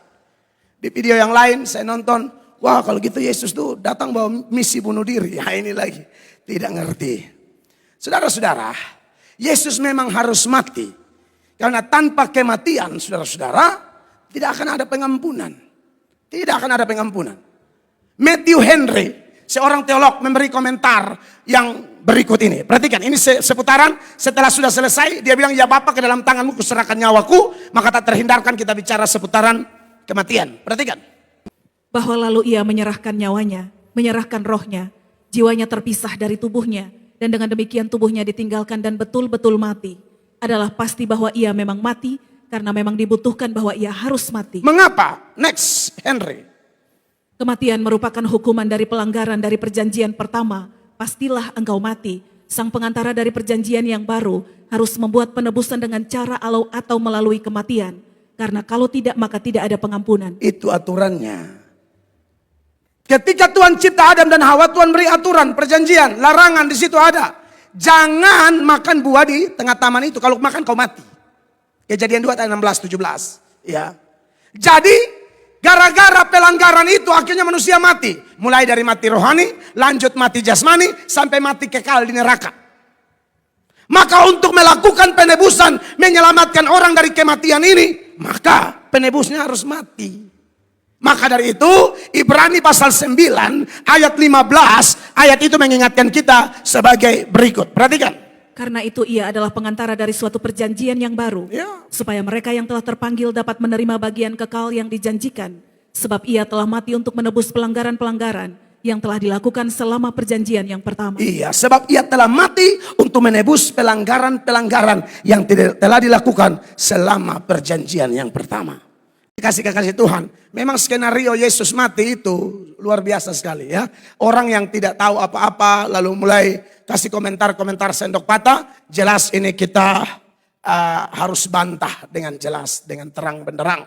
Di video yang lain saya nonton, wah kalau gitu Yesus tuh datang bawa misi bunuh diri. Ya ini lagi, tidak ngerti. Saudara-saudara, Yesus memang harus mati. Karena tanpa kematian, saudara-saudara, tidak akan ada pengampunan. Tidak akan ada pengampunan. Matthew Henry, seorang teolog, memberi komentar yang berikut ini. Perhatikan, ini seputaran setelah sudah selesai. Dia bilang, ya Bapa, ke dalam tanganmu kuserahkan nyawaku. Maka tak terhindarkan kita bicara seputaran kematian. Perhatikan. Bahwa lalu ia menyerahkan nyawanya, menyerahkan rohnya, jiwanya terpisah dari tubuhnya, dan dengan demikian tubuhnya ditinggalkan dan betul-betul mati. Adalah pasti bahwa ia memang mati, karena memang dibutuhkan bahwa ia harus mati. Mengapa? Next, Henry. Kematian merupakan hukuman dari pelanggaran dari perjanjian pertama. Pastilah engkau mati. Sang pengantara dari perjanjian yang baru harus membuat penebusan dengan cara atau melalui kematian. Karena kalau tidak maka tidak ada pengampunan. Itu aturannya. Ketika Tuhan cipta Adam dan Hawa, Tuhan beri aturan, perjanjian, larangan di situ ada. Jangan makan buah di tengah taman itu. Kalau makan kau mati. Kejadian 2 ayat 16-17. Ya. Jadi gara-gara pelanggaran itu akhirnya manusia mati. Mulai dari mati rohani, lanjut mati jasmani, sampai mati kekal di neraka. Maka untuk melakukan penebusan, menyelamatkan orang dari kematian ini, maka penebusnya harus mati. Maka dari itu Ibrani pasal 9 ayat 15, ayat itu mengingatkan kita sebagai berikut. Perhatikan. Karena itu ia adalah pengantara dari suatu perjanjian yang baru. Ya. Supaya mereka yang telah terpanggil dapat menerima bagian kekal yang dijanjikan. Sebab ia telah mati untuk menebus pelanggaran-pelanggaran yang telah dilakukan selama perjanjian yang pertama. Iya, sebab ia telah mati untuk menebus pelanggaran-pelanggaran yang telah dilakukan selama perjanjian yang pertama. Kasih-kasih Tuhan, memang skenario Yesus mati itu luar biasa sekali ya. Orang yang tidak tahu apa-apa lalu mulai kasih komentar-komentar sendok patah. Jelas ini kita harus bantah dengan jelas, dengan terang benderang.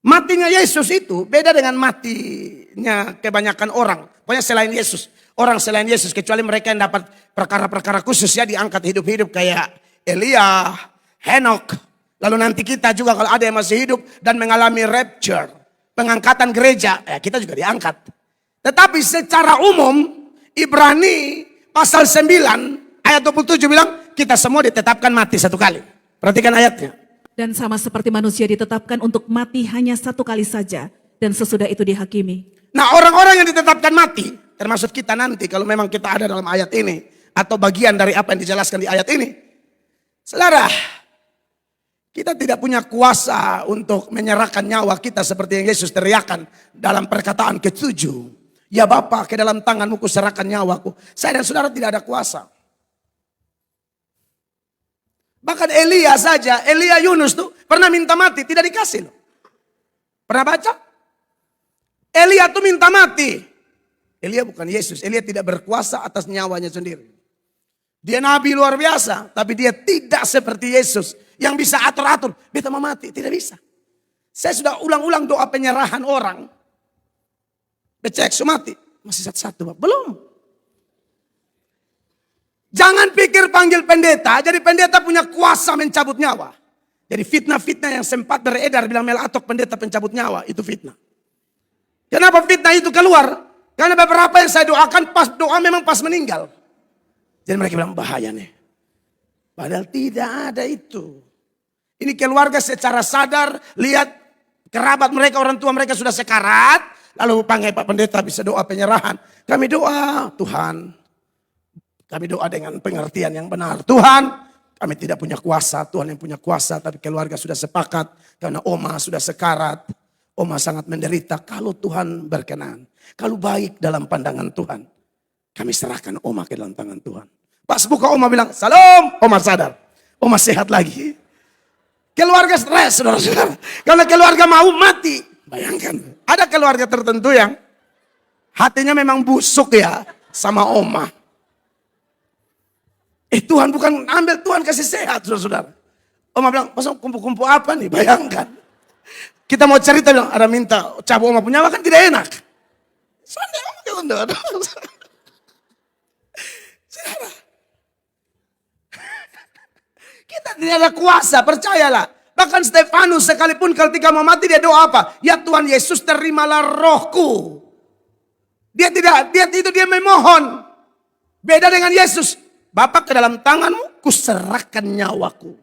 Matinya Yesus itu beda dengan matinya kebanyakan orang. Pokoknya selain Yesus, orang selain Yesus, kecuali mereka yang dapat perkara-perkara khusus ya, diangkat hidup-hidup kayak Elia, Henok. Lalu nanti kita juga kalau ada yang masih hidup dan mengalami rapture, pengangkatan gereja, kita juga diangkat. Tetapi secara umum, Ibrani pasal 9 ayat 27 bilang, kita semua ditetapkan mati satu kali. Perhatikan ayatnya. Dan sama seperti manusia ditetapkan untuk mati hanya satu kali saja, dan sesudah itu dihakimi. Nah, orang-orang yang ditetapkan mati, termasuk kita nanti kalau memang kita ada dalam ayat ini, atau bagian dari apa yang dijelaskan di ayat ini. Saudara, kita tidak punya kuasa untuk menyerahkan nyawa kita seperti yang Yesus teriakan dalam perkataan ke-7. Ya Bapa, ke dalam tanganmu kuserahkan nyawaku. Saya dan saudara tidak ada kuasa. Bahkan Elia saja, Elia Yunus tuh pernah minta mati, tidak dikasih loh. Pernah baca? Elia tuh minta mati. Elia bukan Yesus, Elia tidak berkuasa atas nyawanya sendiri. Dia nabi luar biasa, tapi dia tidak seperti Yesus yang bisa atur-atur. Beta mau mati, tidak bisa. Saya sudah ulang-ulang doa penyerahan orang. Becek mati, masih satu-satu, belum. Jangan pikir panggil pendeta, jadi pendeta punya kuasa mencabut nyawa. Jadi fitnah-fitnah yang sempat beredar bilang Melatok pendeta pencabut nyawa, itu fitnah. Kenapa fitnah itu keluar? Karena beberapa yang saya doakan pas doa memang pas meninggal. Jadi mereka bilang bahaya nih. Padahal tidak ada itu. Ini keluarga secara sadar lihat kerabat mereka, orang tua mereka sudah sekarat. Lalu panggil Pak Pendeta bisa doa penyerahan. Kami doa, Tuhan. Kami doa dengan pengertian yang benar. Tuhan, kami tidak punya kuasa, Tuhan yang punya kuasa. Tapi keluarga sudah sepakat karena Oma sudah sekarat. Oma sangat menderita. Kalau Tuhan berkenan, kalau baik dalam pandangan Tuhan, kami serahkan Oma ke dalam tangan Tuhan. Pas buka Oma bilang, salam. Oma sadar. Oma sehat lagi. Keluarga stres, saudara-saudara. Karena keluarga mau mati. Bayangkan, ada keluarga tertentu yang hatinya memang busuk ya sama Oma. Tuhan bukan ambil, Tuhan kasih sehat, saudara-saudara. Oma bilang, pasang kumpul-kumpul apa nih? Bayangkan. Kita mau cerita, bilang, ada minta cabut Oma punya, kan tidak enak. Soalnya Oma kita tidak ada kuasa, percayalah. Bahkan Stefanus sekalipun ketika mau mati dia doa apa? Ya Tuhan Yesus, terimalah rohku. Dia memohon. Beda dengan Yesus. Bapa, ke dalam tanganmu kuserahkan nyawaku.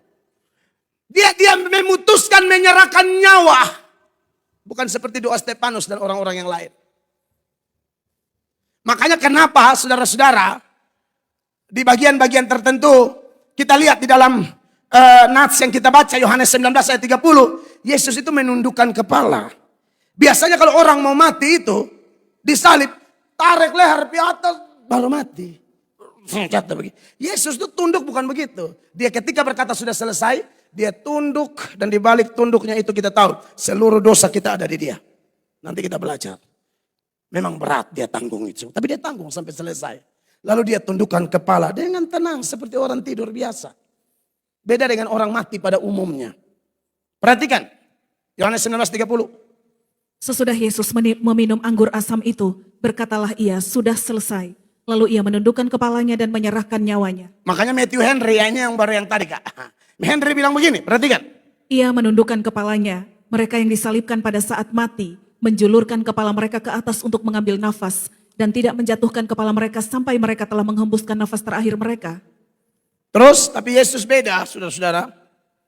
Dia memutuskan menyerahkan nyawa. Bukan seperti doa Stefanus dan orang-orang yang lain. Makanya kenapa saudara-saudara di bagian-bagian tertentu kita lihat di dalam nats yang kita baca Yohanes 19 ayat 30, Yesus itu menundukkan kepala. Biasanya kalau orang mau mati itu disalib, tarik leher ke atas baru mati. Yesus itu tunduk bukan begitu. Dia ketika berkata sudah selesai, dia tunduk dan di balik tunduknya itu kita tahu seluruh dosa kita ada di dia. Nanti kita belajar. Memang berat dia tanggung itu, tapi dia tanggung sampai selesai. Lalu dia tundukkan kepala dengan tenang seperti orang tidur biasa. Beda dengan orang mati pada umumnya. Perhatikan. Yohanes 19:30. Sesudah Yesus meminum anggur asam itu, berkatalah ia, sudah selesai. Lalu ia menundukkan kepalanya dan menyerahkan nyawanya. Makanya Matthew Henry, ini yang baru yang tadi Kak. Henry bilang begini, perhatikan. Ia menundukkan kepalanya. Mereka yang disalibkan pada saat mati, menjulurkan kepala mereka ke atas untuk mengambil nafas. Dan tidak menjatuhkan kepala mereka sampai mereka telah menghembuskan nafas terakhir mereka. Terus, tapi Yesus beda, saudara-saudara.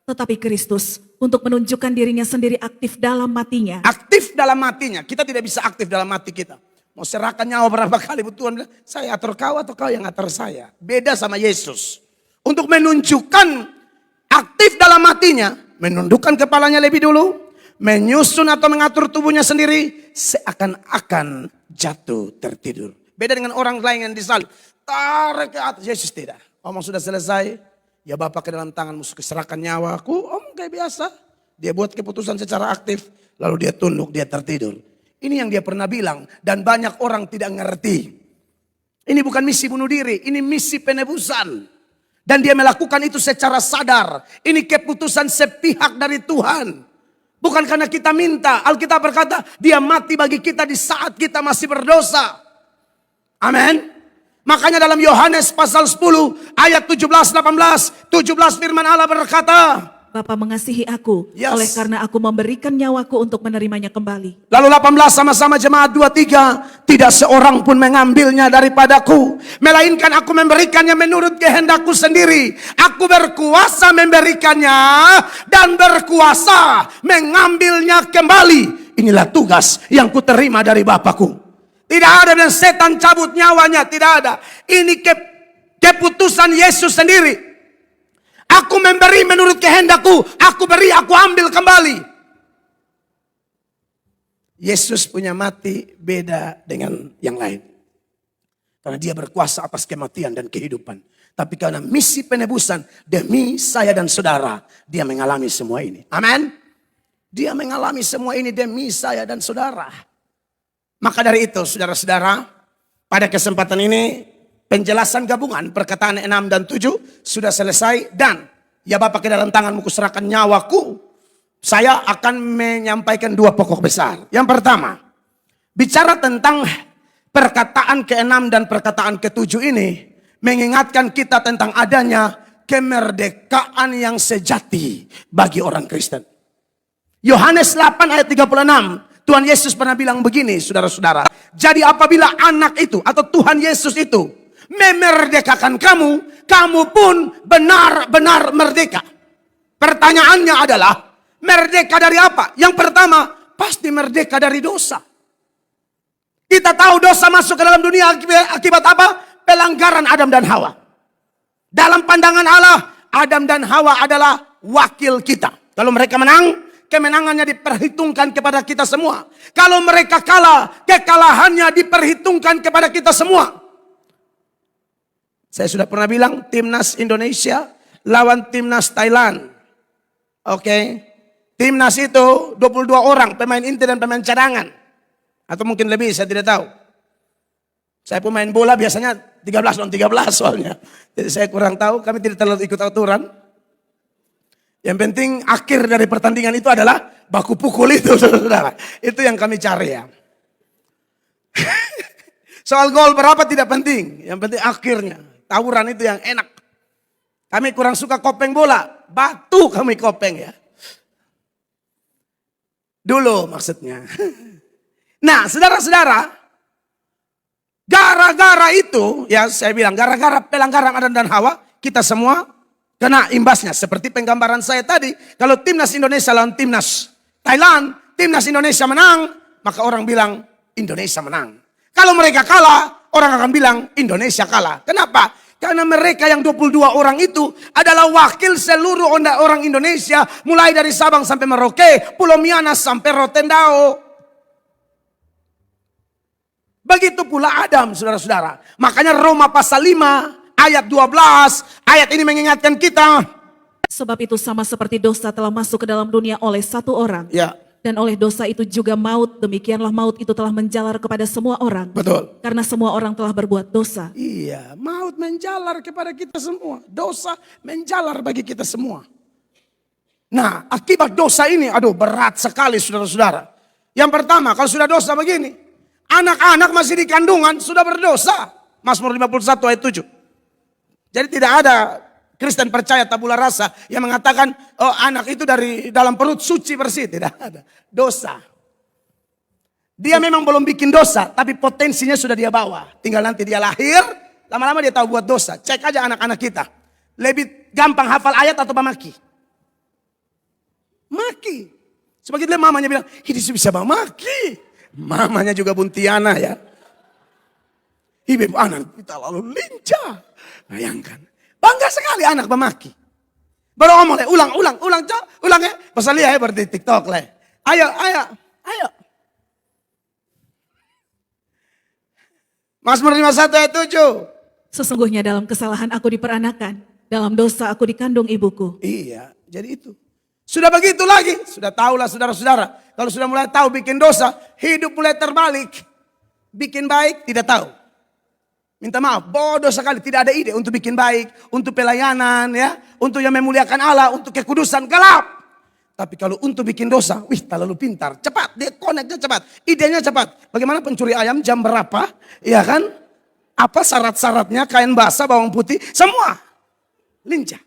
Tetapi Kristus, untuk menunjukkan dirinya sendiri aktif dalam matinya. Aktif dalam matinya. Kita tidak bisa aktif dalam mati kita. Mau serahkan nyawa berapa kali, Tuhan bilang, saya atur kau atau kau yang atur saya. Beda sama Yesus. Untuk menunjukkan aktif dalam matinya, menundukkan kepalanya lebih dulu, menyusun atau mengatur tubuhnya sendiri, seakan-akan jatuh tertidur. Beda dengan orang lain yang disalib. Tarik ke atas, Yesus tidak. Omong sudah selesai, ya Bapak ke dalam tanganmu serahkan nyawaku. Kayak biasa. Dia buat keputusan secara aktif, lalu dia tunduk, dia tertidur. Ini yang dia pernah bilang dan banyak orang tidak ngerti. Ini bukan misi bunuh diri, ini misi penebusan. Dan dia melakukan itu secara sadar. Ini keputusan sepihak dari Tuhan. Bukan karena kita minta. Alkitab berkata, dia mati bagi kita di saat kita masih berdosa. Amin. Makanya dalam Yohanes pasal 10 ayat 17-18. 17 firman Allah berkata, Bapa mengasihi aku, Yes. oleh karena aku memberikan nyawaku untuk menerimanya kembali. lalu 18 sama-sama jemaat 23. Tidak seorang pun mengambilnya daripadaku. Melainkan aku memberikannya menurut kehendakku sendiri. Aku berkuasa memberikannya dan berkuasa mengambilnya kembali. Inilah tugas yang kuterima dari Bapakku. Tidak ada dan setan cabut nyawanya, tidak ada. Ini keputusan Yesus sendiri. Aku memberi menurut kehendakku, aku beri, aku ambil kembali. Yesus punya mati beda dengan yang lain. Karena dia berkuasa atas kematian dan kehidupan. Tapi karena misi penebusan demi saya dan saudara, dia mengalami semua ini. Amin. Dia mengalami semua ini demi saya dan saudara. Maka dari itu saudara-saudara, pada kesempatan ini penjelasan gabungan perkataan 6 dan 7 sudah selesai. Dan ya Bapak ke dalam tanganmu kuserahkan nyawaku. Saya akan menyampaikan 2 pokok besar. Yang pertama, bicara tentang perkataan ke-6 dan perkataan ke-7 ini mengingatkan kita tentang adanya kemerdekaan yang sejati bagi orang Kristen. Yohanes 8 ayat 36. Tuhan Yesus pernah bilang begini, saudara-saudara. Jadi apabila anak itu atau Tuhan Yesus itu memerdekakan kamu, kamu pun benar-benar merdeka. Pertanyaannya adalah, merdeka dari apa? Yang pertama, pasti merdeka dari dosa. Kita tahu dosa masuk ke dalam dunia akibat apa? Pelanggaran Adam dan Hawa. Dalam pandangan Allah, Adam dan Hawa adalah wakil kita. Kalau mereka menang, kemenangannya diperhitungkan kepada kita semua. Kalau mereka kalah, kekalahannya diperhitungkan kepada kita semua. Saya sudah pernah bilang, timnas Indonesia lawan timnas Thailand. Oke. Timnas itu 22 orang, pemain inti dan pemain cadangan. Atau mungkin lebih, saya tidak tahu. Saya pemain bola biasanya 13 lawan 13 soalnya. Jadi saya kurang tahu, kami tidak terlalu ikut aturan. Yang penting akhir dari pertandingan itu adalah baku pukul itu, saudara. Itu yang kami cari ya. Soal gol berapa tidak penting. Yang penting akhirnya. Tawuran itu yang enak. Kami kurang suka kopeng bola. Batu kami kopeng ya. Dulu maksudnya. Nah, saudara-saudara, gara-gara itu, ya saya bilang, gara-gara pelanggaran Adam dan Hawa, kita semua kena imbasnya. Seperti penggambaran saya tadi, kalau timnas Indonesia lawan timnas Thailand, timnas Indonesia menang, maka orang bilang Indonesia menang. Kalau mereka kalah, orang akan bilang Indonesia kalah. Kenapa? Karena mereka yang 22 orang itu adalah wakil seluruh orang Indonesia, mulai dari Sabang sampai Merauke, Pulau Miangas sampai Rotendao. Begitu pula Adam, saudara-saudara. Makanya Roma pasal 5 ayat 12, ayat ini mengingatkan kita. Sebab itu sama seperti dosa telah masuk ke dalam dunia oleh satu orang. Ya, Dan oleh dosa itu juga maut, demikianlah maut itu telah menjalar kepada semua orang. betul. Karena semua orang telah berbuat dosa. Iya, maut menjalar kepada kita semua. Dosa menjalar bagi kita semua. Nah, akibat dosa ini, aduh berat sekali saudara-saudara. Yang pertama, kalau sudah dosa begini. Anak-anak masih di kandungan sudah berdosa. Mazmur 51 ayat 7. Jadi tidak ada Kristen percaya tabula rasa yang mengatakan oh anak itu dari dalam perut suci bersih. Tidak ada. Dosa. Dia memang belum bikin dosa, tapi potensinya sudah dia bawa. Tinggal nanti dia lahir, lama-lama dia tahu buat dosa. Cek aja anak-anak kita. Lebih gampang hafal ayat atau maki? Maki. Sebagai mamanya bilang, ini bisa maki. Mamanya juga buntiana ya. Ibu anak kita lalu lincah. Bayangkan. Bangga sekali anak memaki. Baru ngomong, ulang, cok. Ulang ya. Pasal lihat ya berarti TikTok le. Ayo. Mazmur 51 ayat 7. Sesungguhnya dalam kesalahan aku diperanakan. Dalam dosa aku dikandung ibuku. Iya, jadi itu. Sudah begitu lagi. Sudah tahulah saudara-saudara. Kalau sudah mulai tahu bikin dosa, hidup mulai terbalik. Bikin baik, tidak tahu. Minta maaf, bodoh sekali. Tidak ada ide untuk bikin baik, untuk pelayanan, ya, untuk yang memuliakan Allah, untuk kekudusan, gelap. Tapi kalau untuk bikin dosa, wih terlalu pintar. Cepat, dia connect-nya cepat. Idenya cepat. Bagaimana pencuri ayam jam berapa, ya kan? Apa syarat-syaratnya, kain basah, bawang putih, semua. Lincah.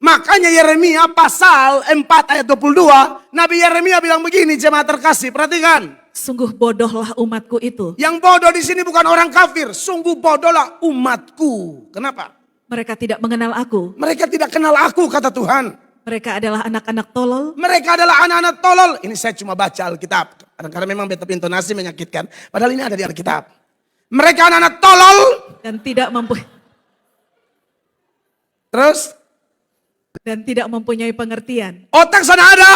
Makanya Yeremia pasal 4 ayat 22, Nabi Yeremia bilang begini, jemaat terkasih, perhatikan. Sungguh bodohlah umatku itu. Yang bodoh di sini bukan orang kafir, sungguh bodohlah umatku. Kenapa? Mereka tidak mengenal aku. Mereka tidak kenal aku, kata Tuhan. Mereka adalah anak-anak tolol. Mereka adalah anak-anak tolol. Ini saya cuma baca Alkitab. Karena memang beta intonasi menyakitkan. Padahal ini ada di Alkitab. Mereka anak-anak tolol. Dan tidak Terus? Dan tidak mempunyai pengertian. Otak sana ada.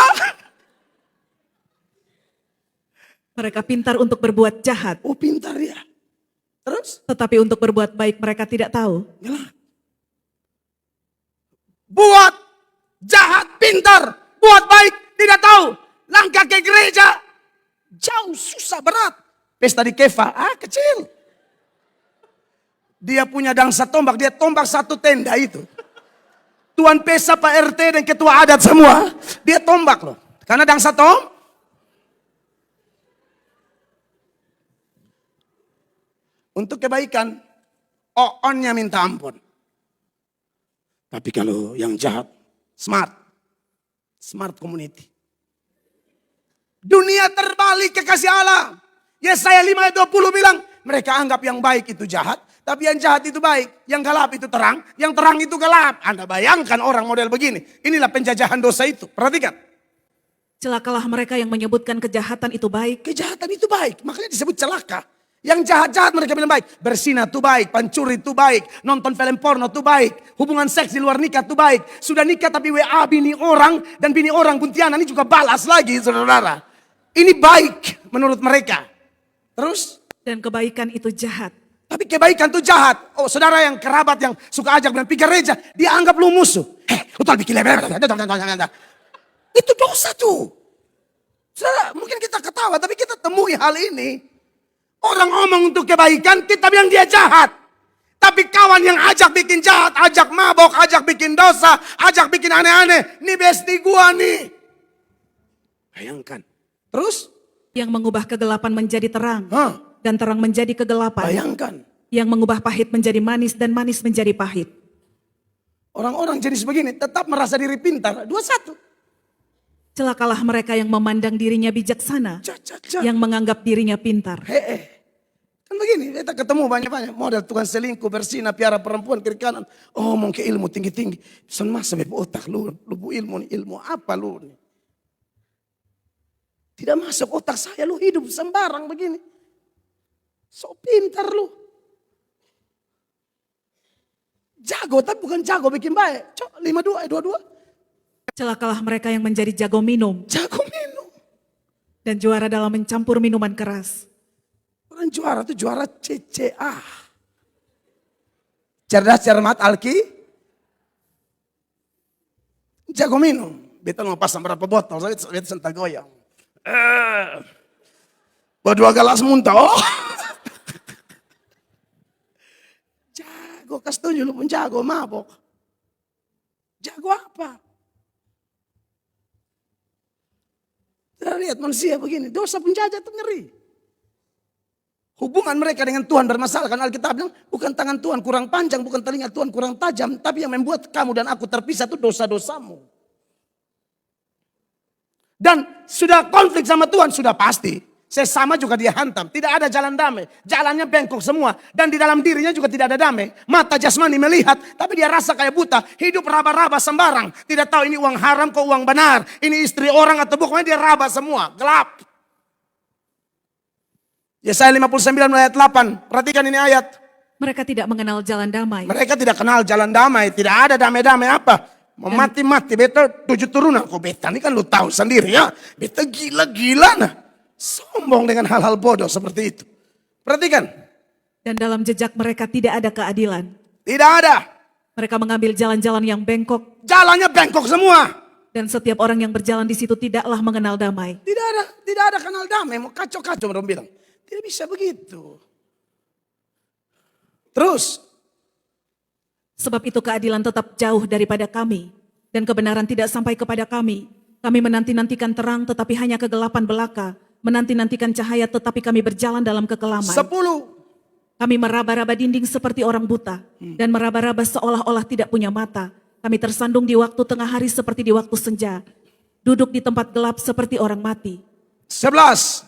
Mereka pintar untuk berbuat jahat. Oh pintar ya. Terus? Tetapi untuk berbuat baik mereka tidak tahu. Gelap. Buat jahat pintar. Buat baik tidak tahu. Langkah ke gereja. Jauh susah berat. Pesta di Kefa. Kecil. Dia punya dangsa tombak. Dia tombak satu tenda itu. Tuan Pesa, Pak RT dan ketua adat semua. Dia tombak loh. Karena dangsa untuk kebaikan, on-nya minta ampun. Tapi kalau yang jahat, smart community. Dunia terbalik kekasih Allah. Yesaya 5 ayat 20 bilang, mereka anggap yang baik itu jahat, tapi yang jahat itu baik, yang gelap itu terang, yang terang itu gelap. Anda bayangkan orang model begini. Inilah penjajahan dosa itu. Perhatikan. Celakalah mereka yang menyebutkan kejahatan itu baik. Kejahatan itu baik, makanya disebut celaka. Yang jahat-jahat mereka bilang baik. Berzina itu baik, pencuri itu baik, nonton film porno itu baik, hubungan seks di luar nikah itu baik. Sudah nikah tapi WA bini orang, dan bini orang Buntiana ini juga balas lagi, saudara. Ini baik menurut mereka. Terus? Dan kebaikan itu jahat. Tapi kebaikan itu jahat. Oh, saudara yang kerabat yang suka ajak dan pergi gereja, dia anggap lu musuh. Utol bikin itu dosa tuh. Saudara, mungkin kita ketawa, tapi kita temui hal ini. Orang ngomong untuk kebaikan, kita bilang dia jahat. Tapi kawan yang ajak bikin jahat, ajak mabok, ajak bikin dosa, ajak bikin aneh-aneh. Ini besti gua nih. Bayangkan. Terus? Yang mengubah kegelapan menjadi terang. Dan terang menjadi kegelapan. Bayangkan. Yang mengubah pahit menjadi manis dan manis menjadi pahit. Orang-orang jenis begini tetap merasa diri pintar. 21. Celakalah mereka yang memandang dirinya bijaksana. Yang menganggap dirinya pintar. Kan begini, kita ketemu banyak-banyak model tukang selingkuh, bersina, piara perempuan, kiri kanan. Oh, mau ke ilmu tinggi-tinggi. Son masa beb otak lu bu ilmu nih, ilmu apa lu nih? Tidak masuk otak saya, lu hidup sembarang begini. So pintar lu. Jago, tapi bukan jago bikin baik. Cok, 22. Celakalah mereka yang menjadi jago minum. Jago minum. Dan juara dalam mencampur minuman keras. Orang juara itu juara CCA. Cerdas, cermat, alki. Jago minum. Beta mau pasang berapa botol, saya sentak goyang. Dua gelas muntah. Oh. Jago, kasih tunjuk lu pun jago, mabok. Jago apa? Kita lihat manusia begini, dosa penjajah itu ngeri. Hubungan mereka dengan Tuhan bermasalah. Karena Alkitab bilang, bukan tangan Tuhan kurang panjang, bukan telinga Tuhan kurang tajam. Tapi yang membuat kamu dan aku terpisah itu dosa-dosamu. Dan sudah konflik sama Tuhan, sudah pasti. Sesama juga dia hantam. Tidak ada jalan damai. Jalannya bengkok semua. Dan di dalam dirinya juga tidak ada damai. Mata jasmani melihat, tapi dia rasa kayak buta. Hidup raba-raba sembarang. Tidak tahu ini uang haram kok uang benar. Ini istri orang atau bukan, dia raba semua. Gelap. Yesaya 59 ayat 8. Perhatikan ini ayat. Mereka tidak mengenal jalan damai. Mereka tidak kenal jalan damai. Tidak ada damai-damai apa. Mau mati-mati. Beta 7 turunan. Kok beta ini kan lu tahu sendiri ya. Beta gila-gila nah. Sombong dengan hal-hal bodoh seperti itu. Perhatikan. Dan dalam jejak mereka tidak ada keadilan. Tidak ada. Mereka mengambil jalan-jalan yang bengkok. Jalannya bengkok semua. Dan setiap orang yang berjalan di situ tidaklah mengenal damai. Tidak ada kenal damai. Mau kacau-kacau orang bilang. Tidak bisa begitu. Terus. Sebab itu keadilan tetap jauh daripada kami. Dan kebenaran tidak sampai kepada kami. Kami menanti-nantikan terang tetapi hanya kegelapan belaka. Menanti-nantikan cahaya tetapi kami berjalan dalam kekelaman. 10. Kami meraba-raba dinding seperti orang buta. Dan meraba-raba seolah-olah tidak punya mata. Kami tersandung di waktu tengah hari seperti di waktu senja. Duduk di tempat gelap seperti orang mati. 11.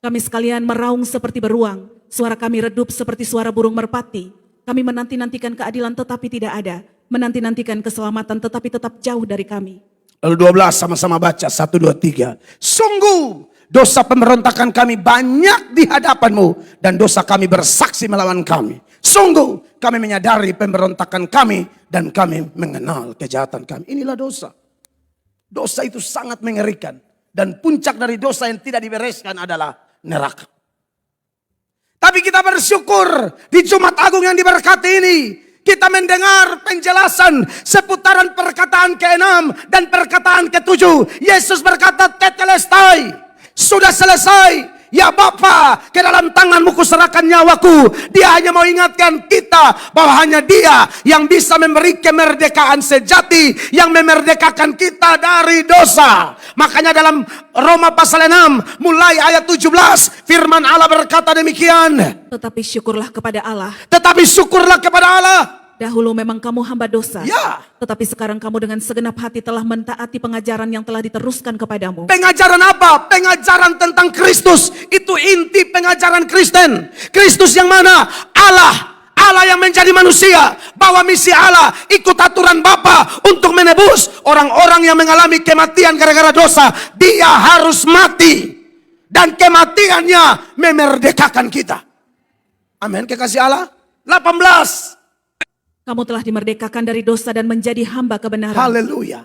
Kami sekalian meraung seperti beruang. Suara kami redup seperti suara burung merpati. Kami menanti-nantikan keadilan tetapi tidak ada. Menanti-nantikan keselamatan tetapi tetap jauh dari kami. Lalu 12 sama-sama baca. 1, 2, 3. Sungguh dosa pemberontakan kami banyak di hadapanmu. Dan dosa kami bersaksi melawan kami. Sungguh kami menyadari pemberontakan kami. Dan kami mengenal kejahatan kami. Inilah dosa. Dosa itu sangat mengerikan. Dan puncak dari dosa yang tidak dibereskan adalah neraka. Tapi kita bersyukur di Jumat Agung yang diberkati ini. Kita mendengar penjelasan seputaran perkataan ke-6 dan perkataan ke-7. Yesus berkata, tetelestai, sudah selesai. Ya Bapa, ke dalam tanganmu kuserahkan nyawaku. Dia hanya mau ingatkan kita bahwa hanya Dia yang bisa memberi kemerdekaan sejati, yang memerdekakan kita dari dosa. Makanya dalam Roma pasal 6 mulai ayat 17 firman Allah berkata demikian. Tetapi syukurlah kepada Allah. Tetapi syukurlah kepada Allah. Dahulu memang kamu hamba dosa. Ya. Tetapi sekarang kamu dengan segenap hati telah mentaati pengajaran yang telah diteruskan kepadamu. Pengajaran apa? Pengajaran tentang Kristus. Itu inti pengajaran Kristen. Kristus yang mana? Allah. Allah yang menjadi manusia, bawa misi Allah, ikut aturan Bapa untuk menebus orang-orang yang mengalami kematian gara-gara dosa. Dia harus mati dan kematiannya memerdekakan kita. Amin, kekasih Allah. 18. Kamu telah dimerdekakan dari dosa dan menjadi hamba kebenaran. Haleluya.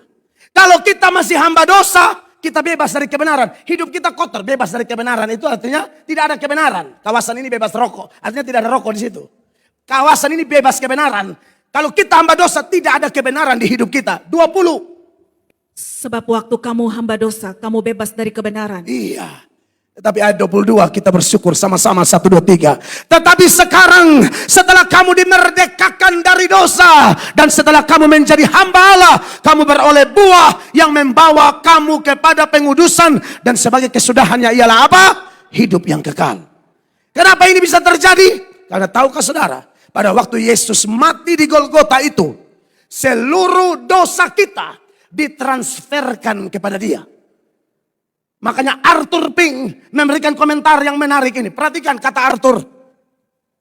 Kalau kita masih hamba dosa, kita bebas dari kebenaran. Hidup kita kotor, bebas dari kebenaran. Itu artinya tidak ada kebenaran. Kawasan ini bebas rokok. Artinya tidak ada rokok di situ. Kawasan ini bebas kebenaran. Kalau kita hamba dosa, tidak ada kebenaran di hidup kita. 20. Sebab waktu kamu hamba dosa, kamu bebas dari kebenaran. Iya. Tetapi ayat 22 kita bersyukur sama-sama 1, 2, 3. Tetapi sekarang setelah kamu dimerdekakan dari dosa dan setelah kamu menjadi hamba Allah, kamu beroleh buah yang membawa kamu kepada pengudusan dan sebagai kesudahannya ialah apa? Hidup yang kekal. Kenapa ini bisa terjadi? Karena tahukah saudara, pada waktu Yesus mati di Golgota itu, seluruh dosa kita ditransferkan kepada Dia. Makanya Arthur Pink memberikan komentar yang menarik ini. Perhatikan kata Arthur.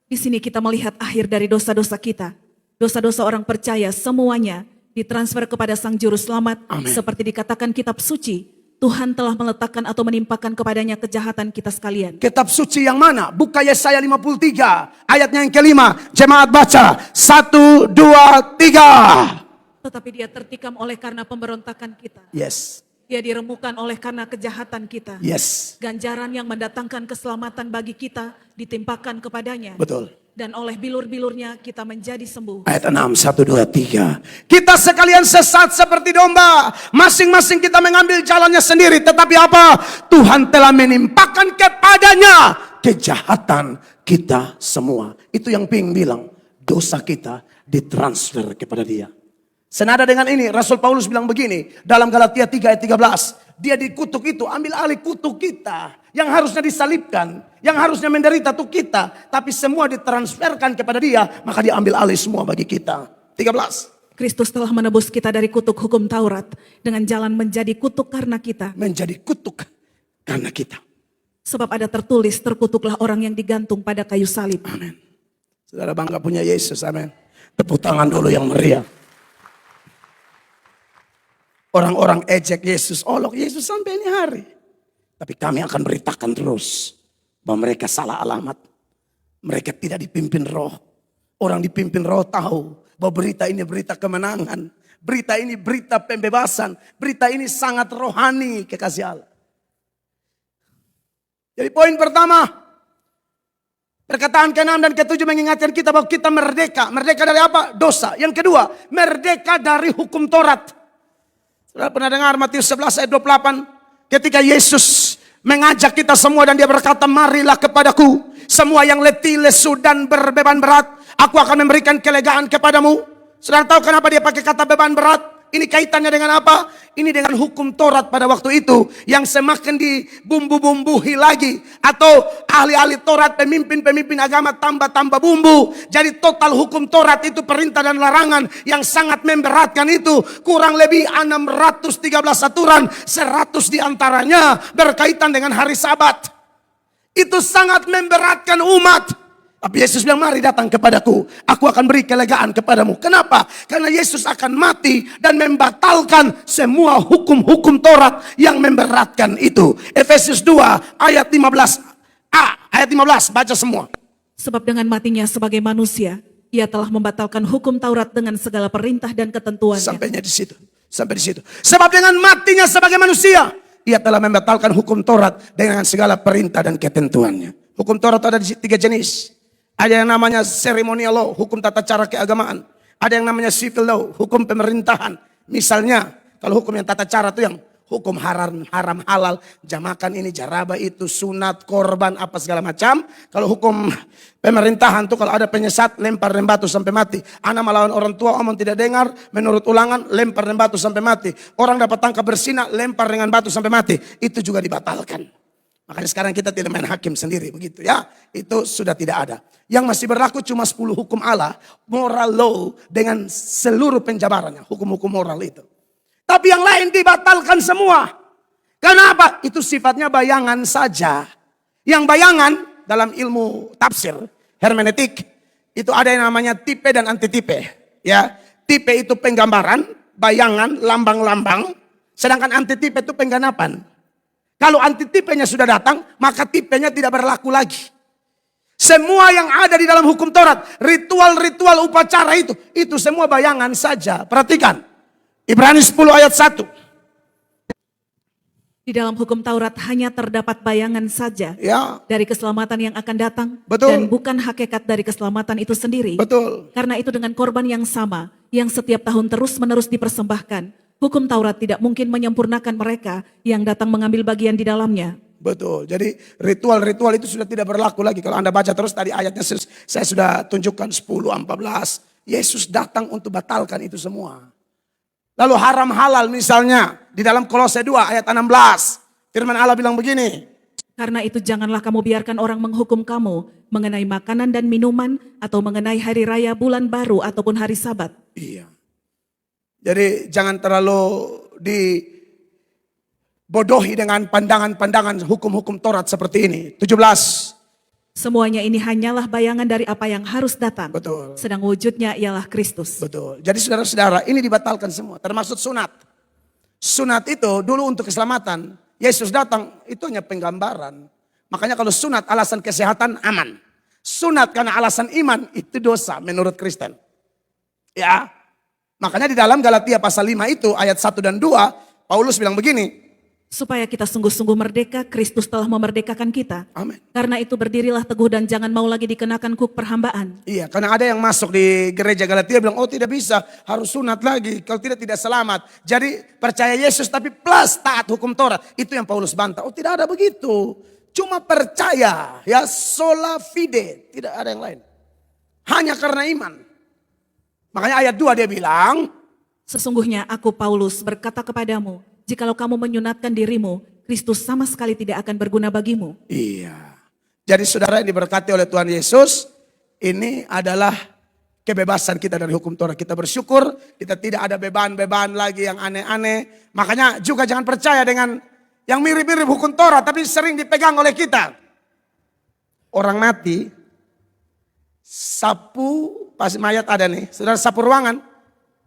Di sini kita melihat akhir dari dosa-dosa kita. Dosa-dosa orang percaya semuanya ditransfer kepada Sang Juru Selamat. Amin. Seperti dikatakan kitab suci, Tuhan telah meletakkan atau menimpakan kepadanya kejahatan kita sekalian. Kitab suci yang mana? Buka Yesaya 53. Ayatnya yang kelima. Jemaat baca. 1, 2, 3. Tetapi dia tertikam oleh karena pemberontakan kita. Yes. Dia diremukan oleh karena kejahatan kita. Yes. Ganjaran yang mendatangkan keselamatan bagi kita ditimpakan kepadanya. Betul. Dan oleh bilur-bilurnya kita menjadi sembuh. Ayat 6, 1, 2, 3. Kita sekalian sesat seperti domba. Masing-masing kita mengambil jalannya sendiri. Tetapi apa? Tuhan telah menimpakan kepadanya kejahatan kita semua. Itu yang Ping bilang. Dosa kita ditransfer kepada Dia. Senada dengan ini, Rasul Paulus bilang begini, dalam Galatia 3 ayat 13. Dia dikutuk itu, ambil alih kutuk kita. Yang harusnya disalibkan, yang harusnya menderita itu kita. Tapi semua ditransferkan kepada Dia, maka Dia ambil alih semua bagi kita. 13. Kristus telah menebus kita dari kutuk hukum Taurat dengan jalan menjadi kutuk karena kita. Menjadi kutuk karena kita. Sebab ada tertulis, terkutuklah orang yang digantung pada kayu salib. Amin. Saudara bangga punya Yesus, amin. Tepuk tangan dulu yang meriah. Orang-orang ejek Yesus, olok Yesus sampai ini hari. Tapi kami akan beritakan terus bahwa mereka salah alamat. Mereka tidak dipimpin roh. Orang dipimpin roh tahu bahwa berita ini berita kemenangan. Berita ini berita pembebasan. Berita ini sangat rohani, kekasih Allah. Jadi poin pertama, perkataan ke-6 dan ke-7 mengingatkan kita bahwa kita merdeka. Merdeka dari apa? Dosa. Yang kedua, merdeka dari hukum Taurat. Saudara pernah dengar Matius 11 ayat 28? Ketika Yesus mengajak kita semua dan Dia berkata, marilah kepadaku semua yang letih, lesu dan berbeban berat. Aku akan memberikan kelegaan kepadamu. Saudara tahu kenapa Dia pakai kata beban berat? Ini kaitannya dengan apa? Ini dengan hukum Taurat pada waktu itu. Yang semakin dibumbu-bumbuhi lagi. Atau ahli-ahli Taurat, pemimpin-pemimpin agama tambah-tambah bumbu. Jadi total hukum Taurat itu perintah dan larangan yang sangat memberatkan itu. Kurang lebih 613 aturan. 100 diantaranya berkaitan dengan hari Sabat. Itu sangat memberatkan umat. Tapi Yesus bilang, mari datang kepadaku. Aku akan beri kelegaan kepadamu. Kenapa? Karena Yesus akan mati dan membatalkan semua hukum-hukum Taurat yang memberatkan itu. Efesus 2 ayat 15a. Ayat 15, baca semua. Sebab dengan matinya sebagai manusia, Ia telah membatalkan hukum Taurat dengan segala perintah dan ketentuannya. Sampainya di situ. Sampai di situ. Sebab dengan matinya sebagai manusia, Ia telah membatalkan hukum Taurat dengan segala perintah dan ketentuannya. Hukum Taurat ada di 3 jenis. Ada yang namanya ceremonial law, hukum tata cara keagamaan. Ada yang namanya civil law, hukum pemerintahan. Misalnya, kalau hukum yang tata cara itu yang hukum haram halal, jamakan ini, jarabah itu, sunat, korban, apa segala macam. Kalau hukum pemerintahan tuh kalau ada penyesat, lempar dengan batu sampai mati. Anak melawan orang tua, omong tidak dengar, menurut ulangan, lempar dengan batu sampai mati. Orang dapat tangkap berzina, lempar dengan batu sampai mati. Itu juga dibatalkan. Makanya sekarang kita tidak main hakim sendiri begitu ya. Itu sudah tidak ada. Yang masih berlaku cuma 10 hukum Allah, moral law dengan seluruh penjabarannya, hukum-hukum moral itu. Tapi yang lain dibatalkan semua. Kenapa? Itu sifatnya bayangan saja. Yang bayangan dalam ilmu tafsir, hermeneutik, itu ada yang namanya tipe dan antitipe. Ya, tipe itu penggambaran, bayangan, lambang-lambang. Sedangkan antitipe itu penggenapan. Kalau antitipenya sudah datang, maka tipenya tidak berlaku lagi. Semua yang ada di dalam hukum Taurat, ritual-ritual upacara itu semua bayangan saja. Perhatikan, Ibrani 10 ayat 1. Di dalam hukum Taurat hanya terdapat bayangan saja Ya, dari keselamatan yang akan datang. Betul. Dan bukan hakikat dari keselamatan itu sendiri. betul. Karena itu dengan korban yang sama, yang setiap tahun terus-menerus dipersembahkan, hukum Taurat tidak mungkin menyempurnakan mereka yang datang mengambil bagian di dalamnya. Betul. Jadi ritual-ritual itu sudah tidak berlaku lagi. Kalau Anda baca terus tadi ayatnya saya sudah tunjukkan 10-14. Yesus datang untuk batalkan itu semua. Lalu haram halal misalnya di dalam Kolose 2 ayat 16. Firman Allah bilang begini. Karena itu janganlah kamu biarkan orang menghukum kamu mengenai makanan dan minuman atau mengenai hari raya, bulan baru ataupun hari Sabat. Iya. Jadi jangan terlalu dibodohi dengan pandangan-pandangan hukum-hukum Taurat seperti ini. 17. Semuanya ini hanyalah bayangan dari apa yang harus datang. Betul. Sedang wujudnya ialah Kristus. Betul. Jadi saudara-saudara ini dibatalkan semua. Termasuk sunat. Sunat itu dulu untuk keselamatan. Yesus datang itu hanya penggambaran. Makanya kalau sunat alasan kesehatan aman. Sunat karena alasan iman itu dosa menurut Kristen. Ya. Makanya di dalam Galatia pasal 5 itu ayat 1 dan 2 Paulus bilang begini. Supaya kita sungguh-sungguh merdeka, Kristus telah memerdekakan kita. Amin. Karena itu berdirilah teguh dan jangan mau lagi dikenakan kuk perhambaan. Iya, karena ada yang masuk di gereja Galatia bilang, oh tidak bisa, harus sunat lagi. Kalau tidak selamat. Jadi percaya Yesus tapi plus taat hukum Taurat. Itu yang Paulus bantah. Oh tidak ada begitu. Cuma percaya, ya sola fide. Tidak ada yang lain. Hanya karena iman. Makanya ayat 2 dia bilang, Sesungguhnya aku Paulus berkata kepadamu, jikalau kamu menyunatkan dirimu, Kristus sama sekali tidak akan berguna bagimu. iya. Jadi saudara yang diberkati oleh Tuhan Yesus, ini adalah kebebasan kita dari hukum Taurat. Kita bersyukur, kita tidak ada beban-beban lagi yang aneh-aneh. Makanya juga jangan percaya dengan yang mirip-mirip hukum Taurat, tapi sering dipegang oleh kita. Orang mati, sapu, pas mayat ada nih, saudara sapu ruangan.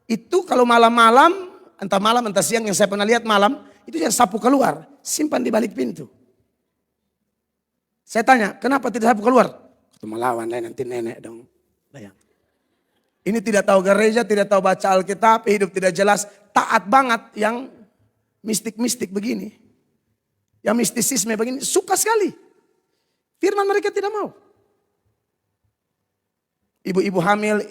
Itu kalau malam-malam, entah malam entah siang yang saya pernah lihat malam, itu yang sapu keluar, simpan di balik pintu. Saya tanya, kenapa tidak sapu keluar? Itu melawan nanti nenek dong. Bayang. Ini tidak tahu gereja, tidak tahu baca Alkitab, hidup tidak jelas, taat banget yang mistik-mistik begini. Yang mistisisme begini, suka sekali. Firman mereka tidak mau. Ibu-ibu hamil,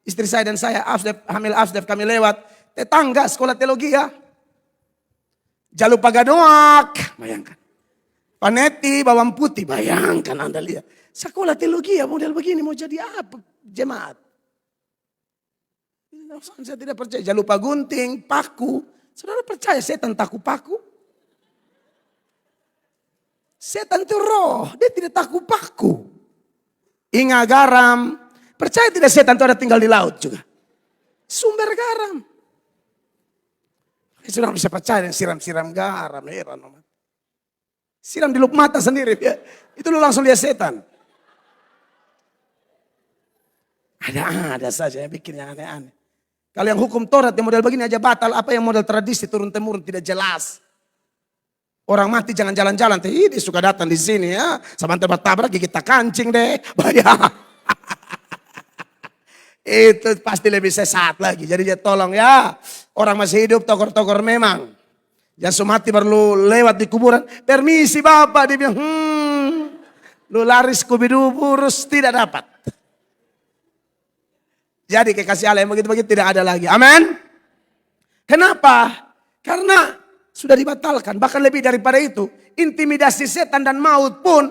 istri saya dan saya, hamil Afdef kami lewat. Tetangga sekolah teologi ya. Jalur Pagadoak, bayangkan. Paneti, bawang putih, bayangkan Anda lihat. Sekolah teologi ya model begini, mau jadi apa jemaat? Saya tidak percaya, Jalur Pagunting, paku. Saudara percaya setan takut paku? Setan itu roh, dia tidak takut paku. Ingat garam, percaya tidak setan itu ada tinggal di laut juga? Sumber garam. Sudah bisa percaya yang siram-siram garam. Heran amat. Siram di luk mata sendiri. Ya. Itu lu langsung lihat setan. Ada saja yang bikin yang aneh-aneh. Kalau yang hukum Taurat yang model begini aja batal. Apa yang model tradisi turun-temurun tidak jelas. Orang mati jangan jalan-jalan. Dia suka datang di sini ya. Sama tabrak gigit tak kancing deh. Bayang. Itu pasti lebih sesat lagi. Jadi dia tolong ya. Orang masih hidup togor-togor memang. Yang mati baru lewat di kuburan. Permisi Bapak. Dia bilang lu lari Scooby-Doo urus tidak dapat. Jadi kekasih Allah yang begitu-begitu tidak ada lagi. Amin. Kenapa? Karena sudah dibatalkan. Bahkan lebih daripada itu. Intimidasi setan dan maut pun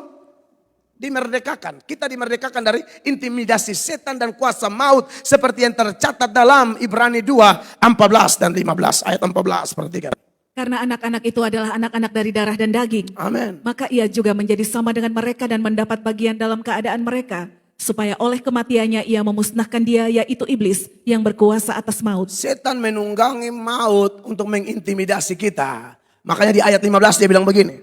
dimerdekakan. Kita dimerdekakan dari intimidasi setan dan kuasa maut. Seperti yang tercatat dalam Ibrani 2, 14 dan 15. Ayat 14, perhatikan. Karena anak-anak itu adalah anak-anak dari darah dan daging. Amin. Maka ia juga menjadi sama dengan mereka dan mendapat bagian dalam keadaan mereka. Supaya oleh kematiannya ia memusnahkan dia, yaitu iblis yang berkuasa atas maut. Setan menunggangi maut untuk mengintimidasi kita. Makanya di ayat 15 dia bilang begini.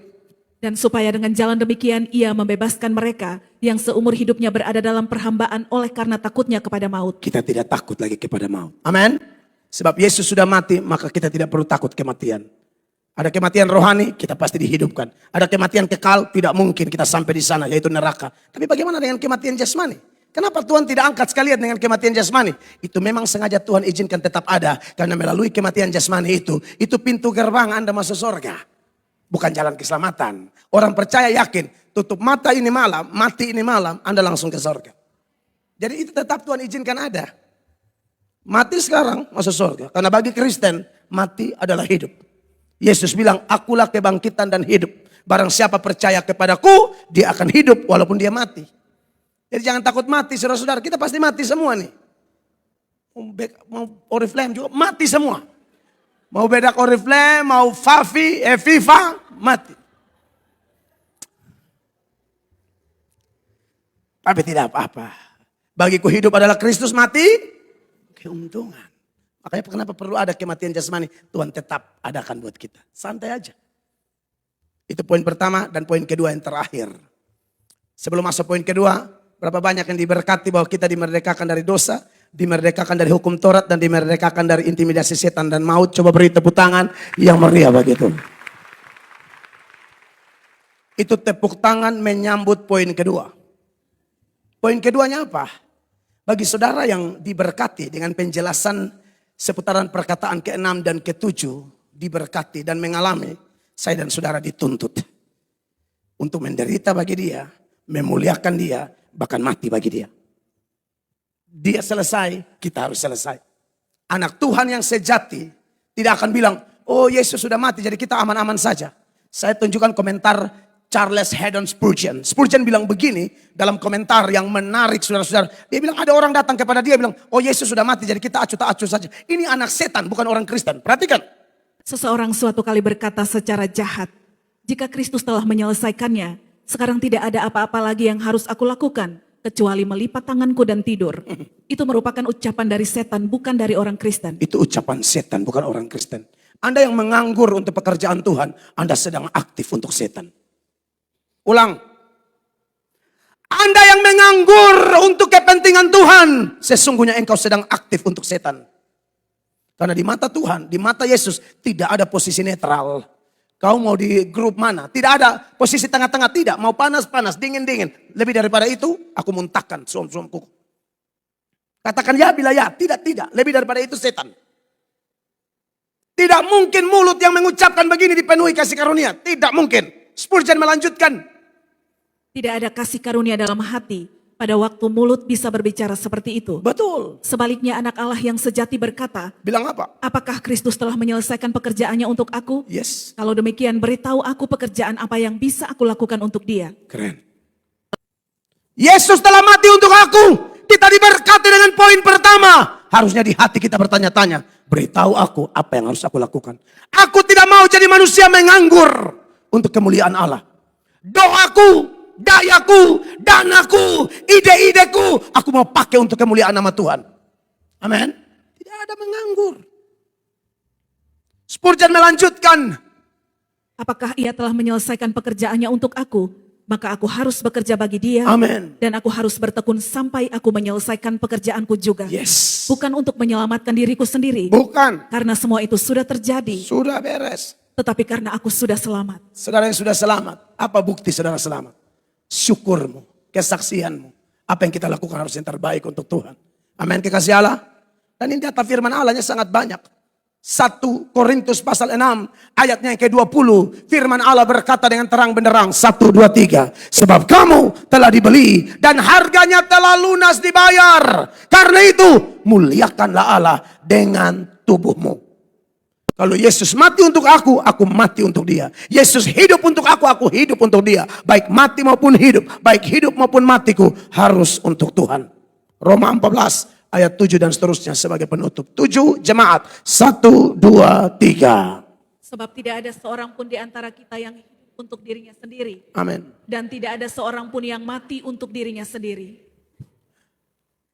Dan supaya dengan jalan demikian ia membebaskan mereka yang seumur hidupnya berada dalam perhambaan oleh karena takutnya kepada maut. Kita tidak takut lagi kepada maut. Amin. Sebab Yesus sudah mati, maka kita tidak perlu takut kematian. Ada kematian rohani, kita pasti dihidupkan. Ada kematian kekal, tidak mungkin kita sampai di sana, yaitu neraka. Tapi bagaimana dengan kematian jasmani? Kenapa Tuhan tidak angkat sekalian dengan kematian jasmani? Itu memang sengaja Tuhan izinkan tetap ada. Karena melalui kematian jasmani itu pintu gerbang Anda masuk surga. Bukan jalan keselamatan. Orang percaya yakin, tutup mata ini malam, mati ini malam, Anda langsung ke surga. Jadi itu tetap Tuhan izinkan ada. Mati sekarang masuk surga. Karena bagi Kristen, mati adalah hidup. Yesus bilang, akulah kebangkitan dan hidup. Barang siapa percaya kepadaku, dia akan hidup walaupun dia mati. Jadi jangan takut mati, saudara-saudara. Kita pasti mati semua nih. Mau Oriflame juga mati semua. Mau Bedak Oriflame, mau Fafi, FIFA, mati. Tapi tidak apa-apa. Bagiku hidup adalah Kristus, mati keuntungan. Makanya kenapa perlu ada kematian jasmani? Tuhan tetap adakan buat kita. Santai aja. Itu poin pertama dan poin kedua yang terakhir. Sebelum masuk poin kedua, berapa banyak yang diberkati bahwa kita dimerdekakan dari dosa, dimerdekakan dari hukum Taurat, dan dimerdekakan dari intimidasi setan dan maut. Coba beri tepuk tangan yang meriah begitu. Itu tepuk tangan menyambut poin kedua. Poin keduanya apa? Bagi saudara yang diberkati dengan penjelasan seputaran perkataan ke-6 dan ke-7, diberkati dan mengalami, saya dan saudara dituntut untuk menderita bagi dia, memuliakan dia, bahkan mati bagi dia. Dia selesai, kita harus selesai. Anak Tuhan yang sejati tidak akan bilang, oh Yesus sudah mati jadi kita aman-aman saja. Saya tunjukkan komentar Charles Haddon Spurgeon. Spurgeon bilang begini dalam komentar yang menarik saudara-saudara. Dia bilang ada orang datang kepada dia bilang, oh Yesus sudah mati jadi kita acuh tak acuh saja. Ini anak setan bukan orang Kristen. Perhatikan. Seseorang suatu kali berkata secara jahat, jika Kristus telah menyelesaikannya, sekarang tidak ada apa-apa lagi yang harus aku lakukan, kecuali melipat tanganku dan tidur. Itu merupakan ucapan dari setan, bukan dari orang Kristen. Itu ucapan setan, bukan orang Kristen. Anda yang menganggur untuk pekerjaan Tuhan, Anda sedang aktif untuk setan. Ulang. Anda yang menganggur untuk kepentingan Tuhan, sesungguhnya engkau sedang aktif untuk setan. Karena di mata Tuhan, di mata Yesus, tidak ada posisi netral. Kau mau di grup mana? Tidak ada posisi tengah-tengah, tidak. Mau panas-panas, dingin-dingin. Lebih daripada itu, aku muntahkan suam-suamku. Katakan ya bila ya, tidak. Lebih daripada itu setan. Tidak mungkin mulut yang mengucapkan begini dipenuhi kasih karunia. Tidak mungkin. Spurgeon melanjutkan. Tidak ada kasih karunia dalam hati pada waktu mulut bisa berbicara seperti itu. Betul. Sebaliknya anak Allah yang sejati berkata, Bilang apa? apakah Kristus telah menyelesaikan pekerjaannya untuk aku? Yes. Kalau demikian beritahu aku pekerjaan apa yang bisa aku lakukan untuk dia. Keren. Yesus telah mati untuk aku. Kita diberkati dengan poin pertama. Harusnya di hati kita bertanya-tanya. Beritahu aku apa yang harus aku lakukan. Aku tidak mau jadi manusia menganggur untuk kemuliaan Allah. Doaku, dayaku, danaku, ide-ideku, aku mau pakai untuk kemuliaan nama Tuhan. Amin. Tidak ada menganggur. Spurgeon melanjutkan. Apakah ia telah menyelesaikan pekerjaannya untuk aku? Maka aku harus bekerja bagi dia. Amin. Dan aku harus bertekun sampai aku menyelesaikan pekerjaanku juga. Yes. Bukan untuk menyelamatkan diriku sendiri. Bukan. Karena semua itu sudah terjadi. Sudah beres. Tetapi karena aku sudah selamat. Saudara yang sudah selamat. Apa bukti saudara selamat? Syukurmu, kesaksianmu. Apa yang kita lakukan harus yang terbaik untuk Tuhan. Amin, kekasih Allah. Dan ini data firman Allahnya sangat banyak. 1 Korintus pasal 6 ayatnya yang ke-20. Firman Allah berkata dengan terang benderang. 1, 2, 3. Sebab kamu telah dibeli dan harganya telah lunas dibayar. Karena itu muliakanlah Allah dengan tubuhmu. Kalau Yesus mati untuk aku mati untuk dia. Yesus hidup untuk aku hidup untuk dia. Baik mati maupun hidup, baik hidup maupun matiku harus untuk Tuhan. Roma 14 ayat 7 dan seterusnya sebagai penutup. 7 jemaat. 1, 2, 3. Sebab tidak ada seorang pun di antara kita yang hidup untuk dirinya sendiri. Amin. Dan tidak ada seorang pun yang mati untuk dirinya sendiri.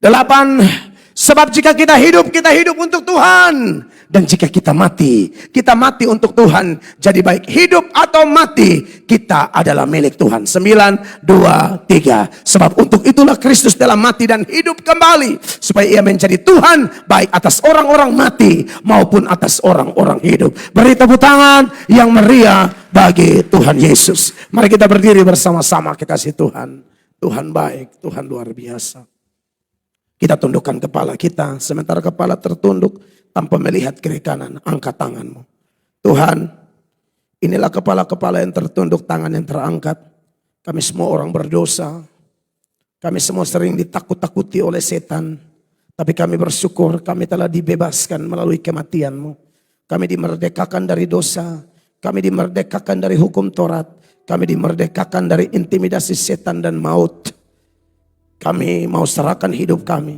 8. Sebab jika kita hidup untuk Tuhan. Dan jika kita mati untuk Tuhan. Jadi baik hidup atau mati, kita adalah milik Tuhan. 9, 2, 3. Sebab untuk itulah Kristus telah mati dan hidup kembali. Supaya ia menjadi Tuhan baik atas orang-orang mati maupun atas orang-orang hidup. Beri tepuk tangan yang meriah bagi Tuhan Yesus. Mari kita berdiri bersama-sama, kekasih Tuhan. Tuhan baik, Tuhan luar biasa. Kita tundukkan kepala kita, sementara kepala tertunduk tanpa melihat kiri kanan. Angkat tanganmu. Tuhan, inilah kepala-kepala yang tertunduk, tangan yang terangkat. Kami semua orang berdosa. Kami semua sering ditakut-takuti oleh setan. Tapi kami bersyukur kami telah dibebaskan melalui kematian-Mu. Kami dimerdekakan dari dosa. Kami dimerdekakan dari hukum Taurat. Kami dimerdekakan dari intimidasi setan dan maut. Kami mau serahkan hidup kami.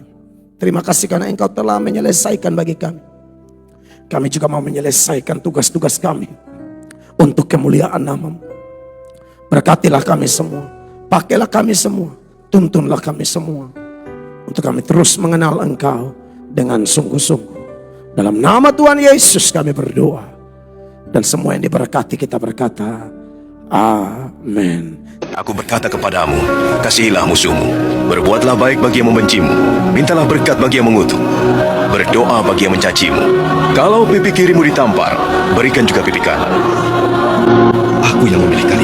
Terima kasih karena Engkau telah menyelesaikan bagi kami. Kami juga mau menyelesaikan tugas-tugas kami untuk kemuliaan nama-Mu. Berkatilah kami semua. Pakailah kami semua. Tuntunlah kami semua. Untuk kami terus mengenal Engkau dengan sungguh-sungguh. Dalam nama Tuhan Yesus kami berdoa. Dan semua yang diberkati kita berkata, amin. Aku berkata kepadamu, kasihilah musuhmu, berbuatlah baik bagi yang membencimu, mintalah berkat bagi yang mengutuk, berdoa bagi yang mencacimu. Kalau pipi kirimu ditampar, berikan juga pipi kanan. Aku yang memilih kalian.